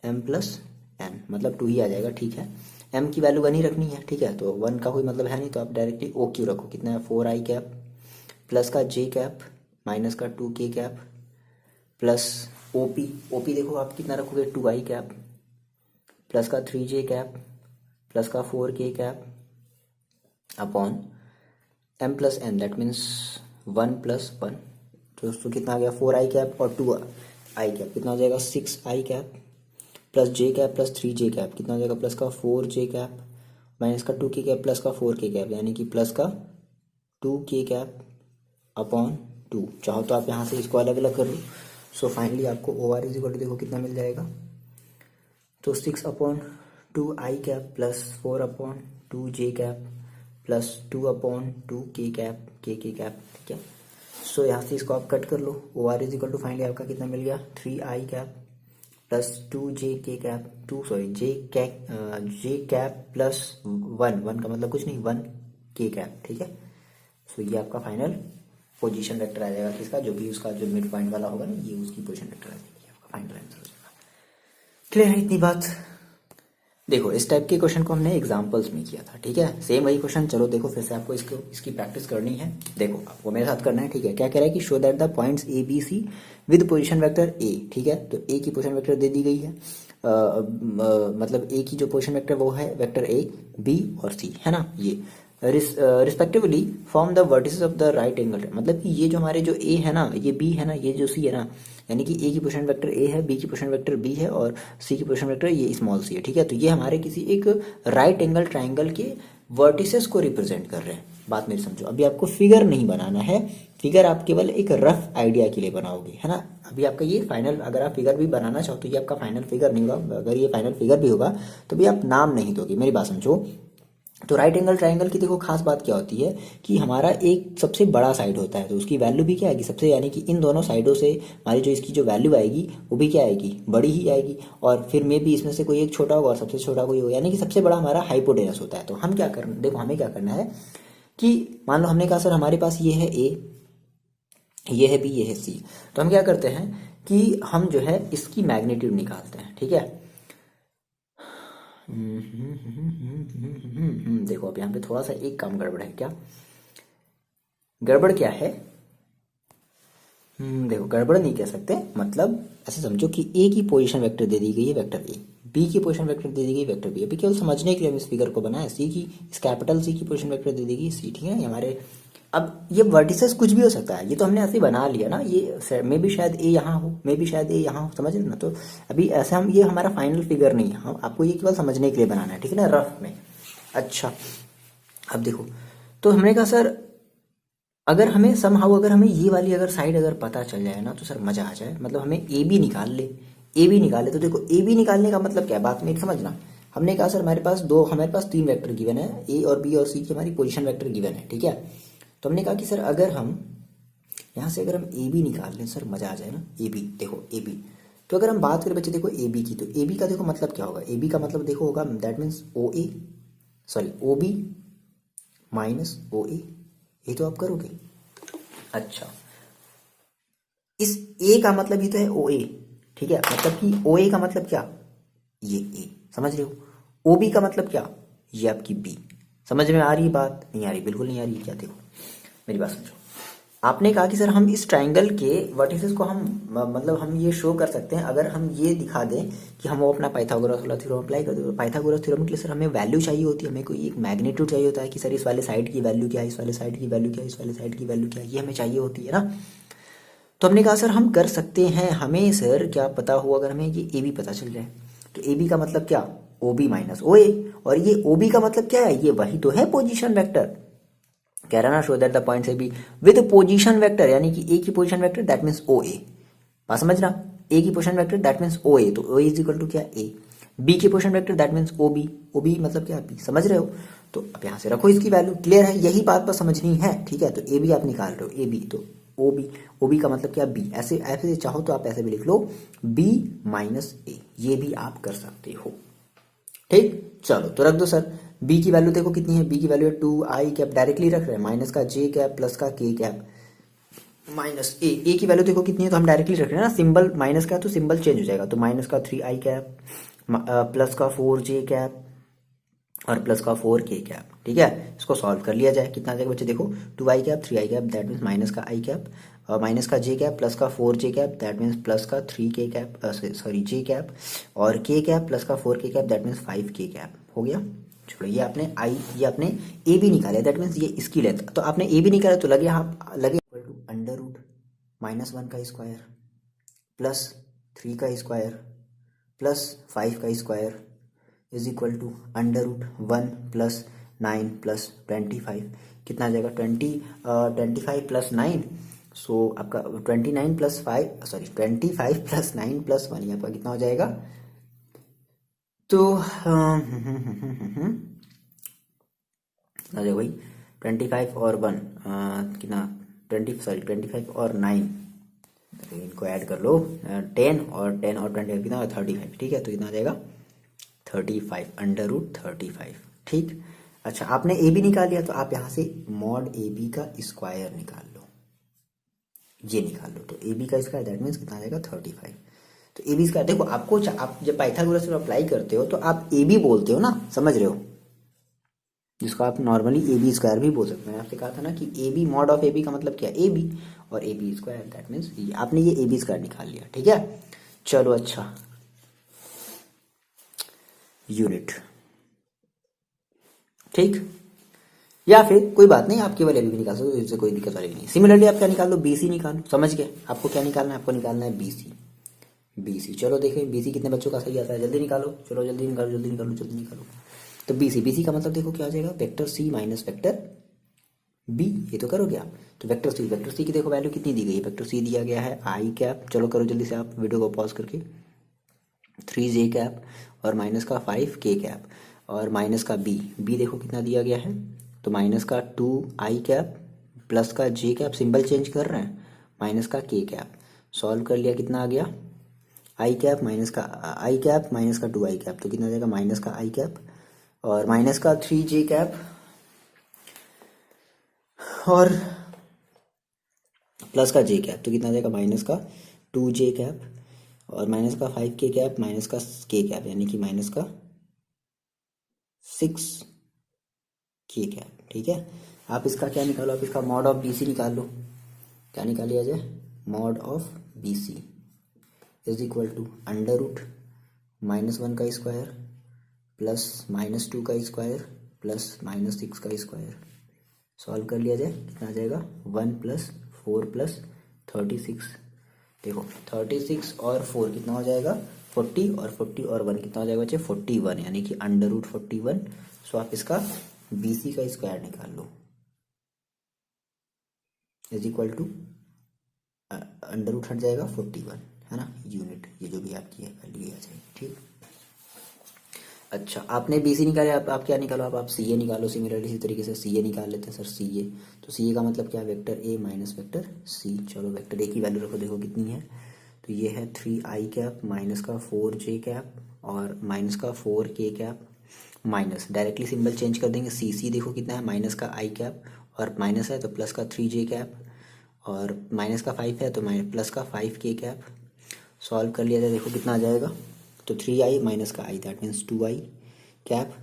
एम प्लस एन मतलब 2 ही आ जाएगा, ठीक है, एम की वैल्यू 1 ही रखनी है, ठीक है, तो 1 का कोई मतलब है नहीं, तो आप डायरेक्टली ओ क्यू रखो, कितना है 4i कैप प्लस का j कैप माइनस का 2k cap plus OP, OP देखो आप कितना रखोगे 2i कैप प्लस का 3j कैप प्लस का 4k cap upon m plus n, that means 1 + 1, तो दोस्तों कितना आ गया 4i कैप और 2i कैप कितना हो जाएगा 6i cap plus J cap plus 3j cap कितना हो जाएगा प्लस का 4j कैप माइनस का 2k कैप प्लस का 4k कैप यानी कि प्लस का 2k कैप अपॉन 2। चाहो तो आप यहाँ से इसको अलग अलग कर लो। सो फाइनली आपको O R is equal to देखो कितना मिल जाएगा, तो 6/2i cap plus 4/2j cap plus 2/2k cap K cap, ठीक है। सो यहाँ से इसको आप कट कर लो। O R is equal to finally आपका कितना मिल गया 3i cap plus 2j cap J cap plus 1 का मतलब कुछ नहीं 1k कैप, ठीक है। सो ये आपका फाइनल पोजीशन वेक्टर आ जाएगा किसका, जो भी उसका जो मिड पॉइंट वाला होगा ना, ये उसकी पोजीशन वेक्टर आ जाएगी, आपका फाइनल आंसर हो जाएगा। क्लियर है इतनी बात। देखो इस टाइप के क्वेश्चन को हमने एग्जांपल्स में किया था, ठीक है। सेम वही क्वेश्चन, चलो देखो फिर से आपको इसकी प्रैक्टिस करनी है। देखो आपको मेरे साथ करना है, ठीक है। क्या कह रहा है कि show that the points A B C with position vector A, ठीक है। तो ए की पोजीशन वेक्टर दे दी गई है, मतलब ए की जो पोजीशन वेक्टर वो है वेक्टर ए बी और सी, है ना। ये respectively form the vertices of the right angle, मतलब कि ये जो हमारे जो ए है ना, ये बी है ना, ये जो सी है ना, यानी कि ए की पोजीशन वेक्टर ए है, बी की पोजीशन वेक्टर बी है और सी की पोजीशन वेक्टर ये स्मॉल सी है, ठीक है। तो ये हमारे किसी एक राइट एंगल ट्राइंगल के वर्टिसेस को रिप्रेजेंट कर रहे हैं। बात मेरी समझो, अभी आपको फिगर नहीं बनाना है, फिगर आप केवल एक रफ आइडिया के लिए बनाओगे, है ना। अभी आपका ये फाइनल, अगर आप फिगर भी बनाना चाहो तो ये आपका फाइनल फिगर नहीं होगा। अगर ये फाइनल फिगर भी होगा तो भी आप नाम नहीं दोगे, मेरी बात समझो। तो राइट एंगल ट्राइंगल की देखो खास बात क्या होती है कि हमारा एक सबसे बड़ा साइड होता है, तो उसकी वैल्यू भी क्या आएगी सबसे, यानी कि इन दोनों साइडों से हमारी जो इसकी जो वैल्यू आएगी वो भी क्या आएगी, बड़ी ही आएगी। और फिर में भी इसमें से कोई एक छोटा होगा और सबसे छोटा कोई होगा, यानी कि सबसे बड़ा हमारा हाइपोटेनस होता है। तो हम क्या करना, देखो हमें क्या करना है कि मान लो हमने कहा सर हमारे पास ये है ए, ये है बी, ये है सी, तो हम क्या करते हैं कि हम जो है इसकी मैग्नीट्यूड निकालते हैं, ठीक है। देखो अब यहाँ पे थोड़ा सा एक काम गड़बड़ है। क्या गड़बड़ क्या है, देखो गड़बड़ नहीं कह सकते, मतलब ऐसे समझो कि ए की पोजीशन वेक्टर दे दी गई है वेक्टर ए, बी की पोजीशन वेक्टर दे दी गई वेक्टर बी। अभी केवल समझने के लिए हम इस फिगर को बनाए, सी की, इस कैपिटल सी की पोजीशन वेक्टर दे दी गई सी, ठीक है। हमारे अब ये वर्टिसेस कुछ भी हो सकता है, ये तो हमने ऐसे बना लिया ना, ये मे भी शायद ए यहाँ हो, मे भी शायद ए यहाँ हो, समझ रहे ना। तो अभी ऐसे हम, ये हमारा फाइनल फिगर नहीं है, हम आपको ये केवल समझने के लिए बनाना है, ठीक है ना, रफ में। अच्छा अब देखो, तो हमने कहा सर अगर हमें समहाउ अगर हमें ये वाली अगर साइड अगर पता चल जाए ना तो सर मजा आ जाए, मतलब हमें ए बी निकाल ले, ए बी निकाल ले। तो देखो ए बी निकालने का मतलब क्या है, बात मेरी समझना। हमने कहा सर हमारे पास 3 वेक्टर गिवन है, ए और बी और सी की हमारी पोजीशन वेक्टर गिवन है, ठीक है। तो हमने कहा कि सर अगर हम यहाँ से अगर हम ए बी निकाल लें, सर मजा आ जाए ना। ए बी, देखो ए बी, तो अगर हम बात करें बच्चे देखो ए बी की, तो ए बी का देखो मतलब क्या होगा, ए बी का मतलब देखो होगा that means O A, sorry O B minus O A, ये तो आप करोगे। अच्छा इस ए का मतलब ये तो है ओ ए, ठीक है, मतलब कि ओ ए का मतलब क्या, ये ए, समझ रहे हो। ओ बी का मतलब क्या, ये आपकी बी। समझ में आ रही बात, नहीं आ रही, बिल्कुल नहीं आ रही। क्या देखो मेरी बात समझो, आपने कहा कि सर हम इस ट्राइंगल के वर्टिसेस को हम मतलब हम ये शो कर सकते हैं अगर हम ये दिखा दें कि हम वो अपना पाइथागोरस वाला थ्योरम अप्लाई कर दें। पाइथागोरस थ्योरम के लिए सर हमें वैल्यू चाहिए होती है, हमें कोई एक मैग्नीट्यूड चाहिए होता है कि सर इस वाले साइड की वैल्यू क्या है, इस वाले साइड की वैल्यू क्या है, इस वाले साइड की वैल्यू क्या है, ये हमें चाहिए होती है ना। तो हमने कहा सर हम कर सकते हैं, हमें सर क्या पता हो अगर हमें ये ए बी पता चल जाए, तो ए बी का मतलब क्या, ओ बी माइनस ओ ए, और ये ओ बी का मतलब क्या है, ये वही तो है पोजीशन वेक्टर। कह रहा ना show that the points A B with position vector, यानी कि ए की position vector that means O A. बात समझना, ए की position vector that means O A, तो ओ इज इक्वल टू क्या ए, बी की position vector that means O B, O B मतलब क्या बी, समझ रहे हो। तो अब यहाँ से रखो इसकी वैल्यू, क्लियर है, यही बात पर समझनी है, ठीक है। तो ए बी आप निकाल रहे हो, ए बी, तो ओ बी, ओ बी का मतलब क्या बी, ऐसे ऐसे चाहो तो आप ऐसे भी लिख लो बी माइनस ए, ये भी आप कर सकते हो, ठीक। चलो तो रख दो सर, बी की वैल्यू देखो कितनी है, बी की वैल्यू है 2i कैप, डायरेक्टली रख रहे हैं, माइनस का j कैप प्लस का k कैप माइनस ए की वैल्यू देखो कितनी है, तो हम डायरेक्टली रख रहे हैं ना, सिंबल माइनस का तो सिंबल चेंज हो जाएगा, तो माइनस का 3i कैप प्लस का 4j कैप और प्लस का 4k कैप, ठीक है। इसको सॉल्व कर लिया जाए, कितना आ जाएगा बच्चे देखो 2i cap 3i cap that means minus का i कैप माइनस का j कैप प्लस का 4j cap that means plus का 3k cap sorry j cap और k कैप प्लस का 4k cap that means 5k cap हो गया। छोड़ो ये आपने ए बी निकाला दैट मीन्स ये इसकी लेंथ, तो आपने ए बी निकाला तो लगे आप लगे अंडर रूट -1 का स्क्वायर प्लस 3 का स्क्वायर प्लस 5 का square is equal to √1 plus 9 plus 25। कितना आ जाएगा? 25 प्लस 9, सो आपका 29 प्लस 5 सॉरी 25 प्लस 9 प्लस 1, ये आपका कितना हो जाएगा? तो कितना हो जाएगा भाई? 25 और 1 कितना 25 और 9, इनको ऐड कर लो, 10 और 25 कितना 35। ठीक है, तो कितना आ जाएगा? 35 √35। ठीक। अच्छा, आपने ए बी निकाल लिया, तो आप यहाँ से मॉड ए बी का स्क्वायर निकाल लो, ये निकाल लो। तो ए बी का स्क्वायर दैट मीन्स कितना आ जाएगा? 35। तो ए बी स्क्वायर देखो, आपको आप जब पाइथागोरस में अप्लाई करते हो तो आप ए बी बोलते हो ना, समझ रहे हो, जिसको आप नॉर्मली ए बी स्क्वायर भी बोल सकते हो। मैंने आपसे कहा था ना कि A B mod of A B का मतलब क्या? ए बी, और A B square that means आपने ये ए बी स्क्वायर निकाल लिया। ठीक है, चलो अच्छा, यूनिट। ठीक, या फिर कोई बात नहीं, आप केवल ए बी भी निकाल सकते हो, इससे कोई दिक्कत वाली नहीं। सिमिलरली आप क्या निकाल लो? बी सी निकालो। समझ गए? आपको क्या निकालना है? आपको निकालना है बी सी। बी सी, चलो देखें बी सी कितने बच्चों का सही आता है, जल्दी निकालो, चलो जल्दी निकालो, जल्दी निकालो, जल्दी निकालो। तो बी सी का मतलब देखो क्या आ जाएगा? Vector C minus vector B, ये तो करोगे आप। तो वेक्टर सी की देखो वैल्यू कितनी दी गई है? वेक्टर सी दिया गया है आई कैप, चलो करो जल्दी से आप वीडियो को पॉज करके, 3j कैप और माइनस का 5k कैप और माइनस का बी देखो कितना दिया गया है? तो माइनस का 2i कैप प्लस का j कैप, सिंबल चेंज कर रहे हैं, माइनस का k कैप। सॉल्व कर लिया, कितना आ गया? i कैप माइनस का 2i कैप, तो कितना आ जाएगा? माइनस का i कैप और माइनस का 3j कैप और प्लस का j कैप, तो कितना आ जाएगा? माइनस का 2j कैप और माइनस का 5k कैप माइनस का k कैप, यानी कि माइनस का 6k कैप। ठीक है, आप इसका क्या निकालो? आप इसका मॉड ऑफ बी सी निकाल लो। क्या निकाल लिया जाए? Mod of B C is equal to √-1 का स्क्वायर प्लस -2 का स्क्वायर प्लस -6 का स्क्वायर। सॉल्व कर लिया जाए, कितना आ जाएगा? 1 + 4 + 36। देखो 36 और 4 कितना हो जाएगा? 40 और 40 और 1 कितना हो जाएगा बच्चे? 41, यानी कि √41। सो आप इसका बी सी का स्क्वायर निकाल लो, इज इक्वल टू अंडर हट जाएगा 41, है ना, यूनिट, ये जो भी आपकी है वैल्यू आ जाएगी। ठीक, अच्छा आपने बी सी निकाले, आप क्या निकालो? आप सी ए निकालो। सिमिलरली इसी तरीके से सी ए निकाल लेते हैं सर, सी ए। तो सी ए का मतलब क्या? Vector A minus vector C. चलो वेक्टर ए की वैल्यू रखो, देखो कितनी है? तो ये है 3i कैप माइनस का 4j कैप और माइनस का 4k cap, minus directly symbol change कर देंगे। सी देखो कितना है? माइनस का i कैप और माइनस है तो प्लस का 3j कैप और माइनस का 5 है तो प्लस का 5k कैप। सॉल्व कर लिया जाए, देखो कितना आ जाएगा? तो 3i माइनस का i that means 2i cap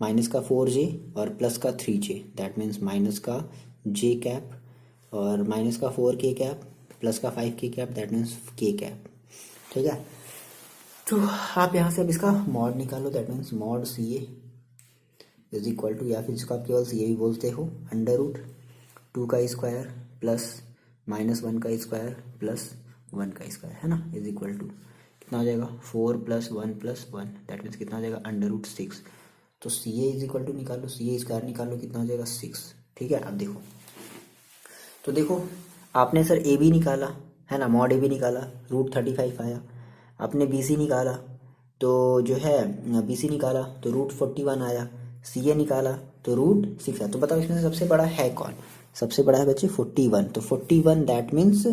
minus का 4j और प्लस का 3j दैट मीन्स माइनस का j कैप और माइनस का 4k कैप प्लस का 5k cap that means k cap. ठीक है, तो आप यहाँ से अब इसका मॉड निकालो, that means mod C A is equal to, या फिर जिसको आप केवल सी ए भी बोलते हो, √2 का स्क्वायर प्लस -1 का स्क्वायर प्लस 1 का स्क्वायर, है ना, इज इक्वल टू कितना हो जाएगा? 4 + 1 + 1 दैट मीन्स कितना हो जाएगा? √6। तो सी ए इज इक्वल टू निकालो, सी ए स्क्वायर निकालो, कितना हो जाएगा? 6। ठीक है, अब देखो, तो देखो आपने सर ए बी निकाला, है ना, मॉड ए बी निकाला, √35 आया। आपने बी सी निकाला, तो जो है बी सी निकाला तो √41 आया। सी ए निकाला तो √6 आया। तो बताओ इसमें से सबसे बड़ा है कौन? सबसे बड़ा है बच्चे 41। तो 41 दैट मीन्स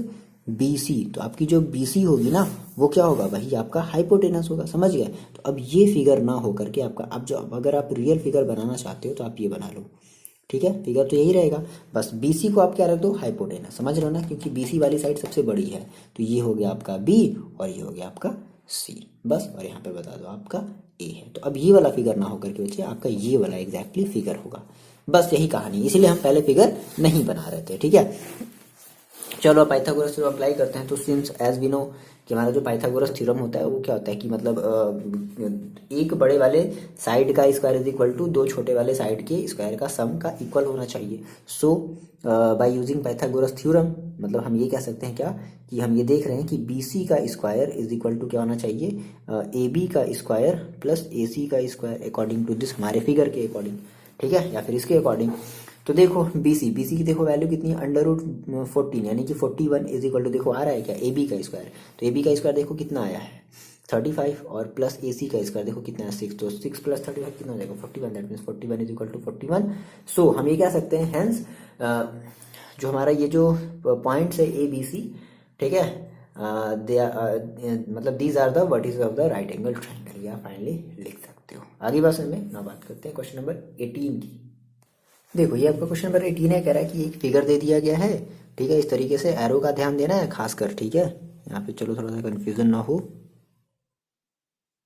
बी सी। तो आपकी जो बी सी होगी ना, वो क्या होगा भाई? आपका हाइपोटेनस होगा। समझ गए? तो अब ये फिगर ना हो करके आपका, अब जो अगर आप रियल फिगर बनाना चाहते हो तो आप ये बना लो। ठीक है, फिगर तो यही रहेगा, बस बीसी को आप क्या रख दो? हाइपोटेनस। समझ रहे हो ना, क्योंकि बीसी वाली साइड सबसे बड़ी है। तो ये हो गया आपका बी और ये हो गया आपका सी, बस। और यहाँ पे बता दो आपका ए है। तो अब ये वाला फिगर ना होकर के बच्चे आपका ये वाला एग्जैक्टली फिगर होगा, बस यही कहानी। इसीलिए हम पहले फिगर नहीं बना रहे थे। ठीक है, चलो पाइथागोरस थ्योरम अप्लाई करते हैं। तो सिंस एज वी नो कि हमारा जो पाइथागोरस थ्योरम होता है वो क्या होता है कि मतलब एक बड़े वाले साइड का स्क्वायर इज इक्वल टू दो छोटे वाले साइड के स्क्वायर का सम का इक्वल होना चाहिए। सो बाय यूजिंग पाइथागोरस थ्योरम मतलब हम ये कह सकते हैं क्या कि हम ये देख रहे हैं कि बी सी का स्क्वायर इज इक्वल टू क्या होना चाहिए, ए बी का स्क्वायर प्लस ए सी का स्क्वायर अकॉर्डिंग टू दिस, हमारे फिगर के अकॉर्डिंग, ठीक है, या फिर इसके अकॉर्डिंग। तो देखो बी सी की देखो वैल्यू कितनी है, √14 यानी कि 41 इज इक्वल टू देखो आ रहा है क्या, ए बी का स्क्वायर। तो ए बी का स्क्वायर देखो कितना आया है 35 और प्लस ए सी का स्क्वायर देखो कितना है 6, तो 6 प्लस 35 कितना हो जाएगा 41, that means 41 is equal to 41। So हम ये कह सकते हैं हेंस जो हमारा ये जो पॉइंट्स है ए बी सी, ठीक है, दे मतलब these are the vertices of the right angle triangle, या फाइनली लिख सकते हो। आगे बात में ना बात करते हैं क्वेश्चन नंबर 18 की। देखो ये आपका क्वेश्चन नंबर 18 है, कह रहा है कि एक फिगर दे दिया गया है, ठीक है, इस तरीके से एरो का ध्यान देना है खासकर, ठीक है, यहाँ पे चलो थोड़ा सा कंफ्यूजन ना हो,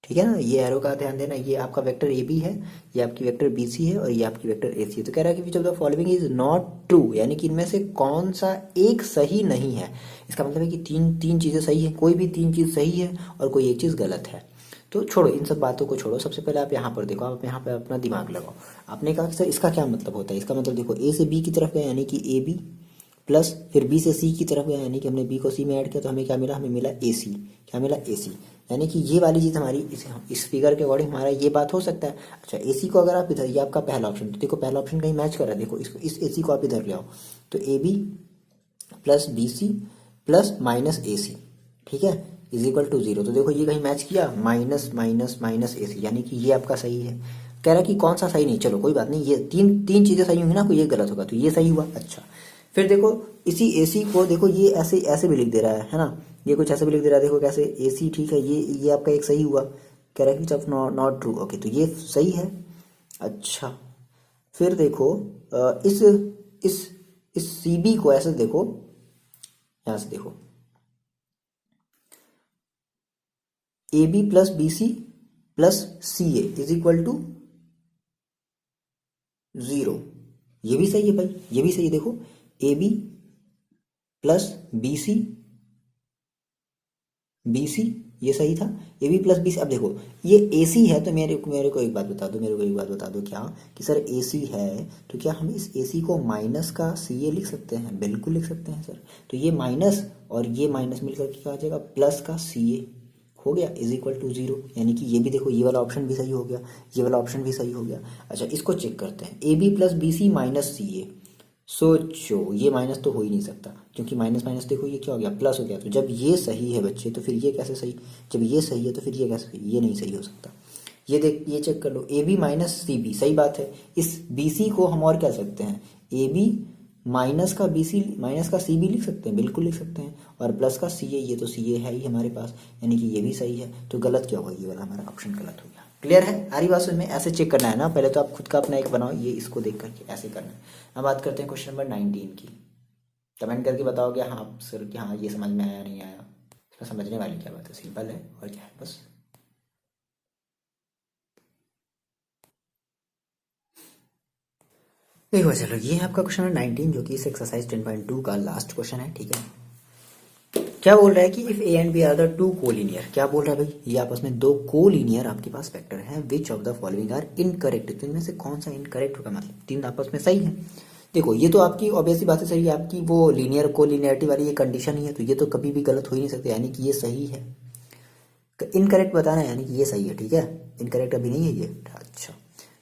ठीक है ना, ये एरो का ध्यान देना, ये आपका वेक्टर ए बी है, ये आपकी वेक्टर बी सी है और ये आपकी वेक्टर ए सी है। तो कह रहा है कि विच of the following is not true, यानी कि इनमें से कौन सा एक सही नहीं है। इसका मतलब है कि तीन चीजें सही है, कोई भी तीन चीज सही है और कोई एक चीज गलत है। तो छोड़ो इन सब बातों को छोड़ो, सबसे पहले आप यहाँ पर देखो, आप यहाँ पर अपना दिमाग लगाओ। आपने कहा सर इसका क्या मतलब होता है, इसका मतलब देखो ए से बी की तरफ गया यानी कि ए बी, प्लस फिर बी से सी की तरफ गया यानी कि हमने बी को सी में ऐड किया तो हमें क्या मिला, हमें मिला ए सी, क्या मिला ए सी, यानी कि ये वाली चीज़ हमारी इस फिगर के अकॉर्डिंग हमारा ये बात हो सकता है। अच्छा ए सी को अगर आप इधर, ये आपका पहला ऑप्शन, तो देखो पहला ऑप्शन कहीं मैच कर रहा है, देखो इसको इस ए सी को आप इधर ले आओ, तो A B plus B C plus minus A C, ठीक है, इज इक्वल टू 0। तो देखो ये कहीं मैच किया, माइनस माइनस माइनस ए सी, यानी कि ये आपका सही है। कह रहा है कि कौन सा सही नहीं, चलो कोई बात नहीं, ये तीन चीज़ें सही होंगी ना, कोई ये गलत होगा, तो ये सही हुआ। अच्छा फिर देखो इसी ए सी को देखो ये ऐसे ऐसे भी लिख दे रहा है ना, ये कुछ ऐसे भी लिख दे रहा है, देखो कैसे ए सी, ठीक है, ये आपका एक सही हुआ। कह रहा है कि जब नॉट ट्रू, ओके, तो ये सही है। अच्छा फिर देखो इस इस सी बी को ऐसे देखो, यहां से देखो A B plus B C plus C A is equal to 0, ये भी सही है भाई, ये भी सही है। देखो A B plus B C ये सही था, A B plus B C. अब देखो ये ए सी है, तो मेरे को एक बात बता दो, क्या कि सर ए सी है तो क्या हम इस ए सी को माइनस का सी ए लिख सकते हैं? बिल्कुल लिख सकते हैं सर। तो ये माइनस और ये माइनस मिलकर क्या आ जाएगा, प्लस का सी ए हो गया इज इक्वल टू 0, यानी कि ये भी देखो ये वाला ऑप्शन भी सही हो गया, ये वाला ऑप्शन भी सही हो गया। अच्छा इसको चेक करते हैं, A B plus B C minus C A, सोचो ये माइनस तो हो ही नहीं सकता, क्योंकि माइनस माइनस देखो ये क्या हो गया, प्लस हो गया। तो जब ये सही है बच्चे तो फिर ये कैसे सही, जब ये सही है तो फिर ये कैसे सही, ये नहीं सही हो सकता। ये देख, ये चेक कर लो, A B minus C B, सही बात है। इस बी सी को हम और क्या सकते हैं, ए बी माइनस का बी सी माइनस का सी बी लिख सकते हैं, बिल्कुल लिख सकते हैं, और प्लस का सी ए, ये तो सी ए है ही हमारे पास, यानी कि ये भी सही है। तो गलत क्या होगा, ये वाला हमारा ऑप्शन गलत हो गया। क्लियर है, आ रही बात समझ में? ऐसे चेक करना है ना, पहले तो आप खुद का अपना एक बनाओ, ये इसको देख करके ऐसे करना है। अब बात करते हैं क्वेश्चन नंबर 19 की। कमेंट करके बताओगे हाँ सर कि हाँ ये समझ में आया नहीं आया। इसमें समझने वाली क्या बात है, सिंपल है और क्या है बस। देखो चलो ये है आपका क्वेश्चन नंबर 19 जो कि इस एक्सरसाइज 10.2 का लास्ट क्वेश्चन है, ठीक है। क्या बोल रहा है कि if A and B are the two collinear, क्या बोल रहा है भाई, ये आपस में दो कोलिनियर आपके पास वेक्टर हैं, which of the following are incorrect, तो इनमें से कौन सा इनकरेक्ट होगा, मतलब तीन आपस में सही है। देखो ये तो आपकी ऑब्वियसली बात है, सही है, आपकी वो लीनियर कोलिनियरिटी वाली ये कंडीशन ही है, तो ये तो कभी भी गलत हो ही नहीं सकते, यानी कि ये सही है। इनकरेक्ट बताना है यानी कि ये सही है, ठीक है, इनकरेक्ट अभी नहीं है ये। अच्छा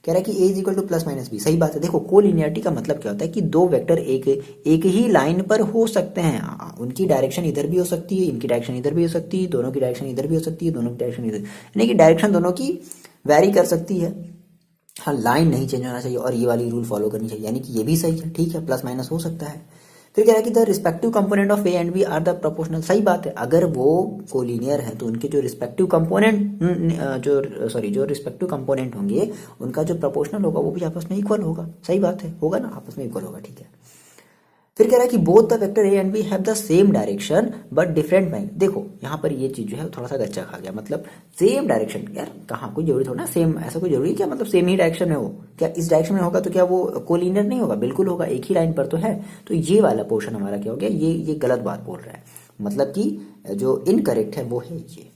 कह रहा है कि A is equal to plus minus B, सही बात है। देखो कोलिनियरिटी का मतलब क्या होता है कि दो वेक्टर एक ही लाइन पर हो सकते हैं, उनकी डायरेक्शन इधर भी हो सकती है, इनकी डायरेक्शन इधर भी हो सकती है, दोनों की डायरेक्शन इधर भी हो सकती है, दोनों की डायरेक्शन इधर, यानी कि डायरेक्शन दोनों की वैरी कर सकती है। हाँ लाइन नहीं चेंज होना चाहिए और ये वाली रूल फॉलो करनी चाहिए, यानी कि ये भी सही है, ठीक है, प्लस माइनस हो सकता है। फिर कह रहा है कि the respective component of A and B are the proportional, सही बात है। अगर वो कोलिनियर है तो उनके जो रिस्पेक्टिव कंपोनेंट जो रिस्पेक्टिव कंपोनेंट होंगे उनका जो प्रोपोर्शनल होगा वो भी आपस में इक्वल होगा, सही बात है, होगा ना, आपस में इक्वल होगा, ठीक है। फिर कह रहा है कि both the vector A and B have the same direction but different magnitude. देखो यहाँ पर ये चीज जो है थोड़ा सा गच्चा खा गया, मतलब सेम डायरेक्शन, यार कहाँ कोई जरूरी थोड़ा ना सेम, ऐसा कोई जरूरी है क्या, मतलब सेम ही डायरेक्शन में हो क्या, इस डायरेक्शन में होगा तो क्या वो कोलिनियर नहीं होगा, बिल्कुल होगा, एक ही लाइन पर तो है। तो ये वाला पोर्शन हमारा क्या हो गया, ये गलत बात बोल रहा है, मतलब कि जो इनकरेक्ट है वो है ये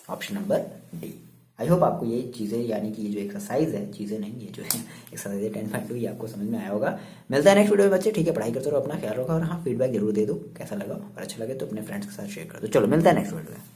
option number D. I hope आपको ये चीज़ें यानी कि ये जो एक्सरसाइज है, चीज़ें नहीं, ये जो है एक्सरसाइज है 10.2 ये आपको समझ में आया होगा। मिलता है नेक्स्ट वीडियो में बच्चे, ठीक है, पढ़ाई करते रहो, अपना ख्याल रखो और हाँ फीडबैक जरूर दे दो कैसा लगा, और अच्छा लगे तो अपने फ्रेंड्स के साथ शेयर कर दो। चलो मिलता है नेक्स्ट वीडियो में।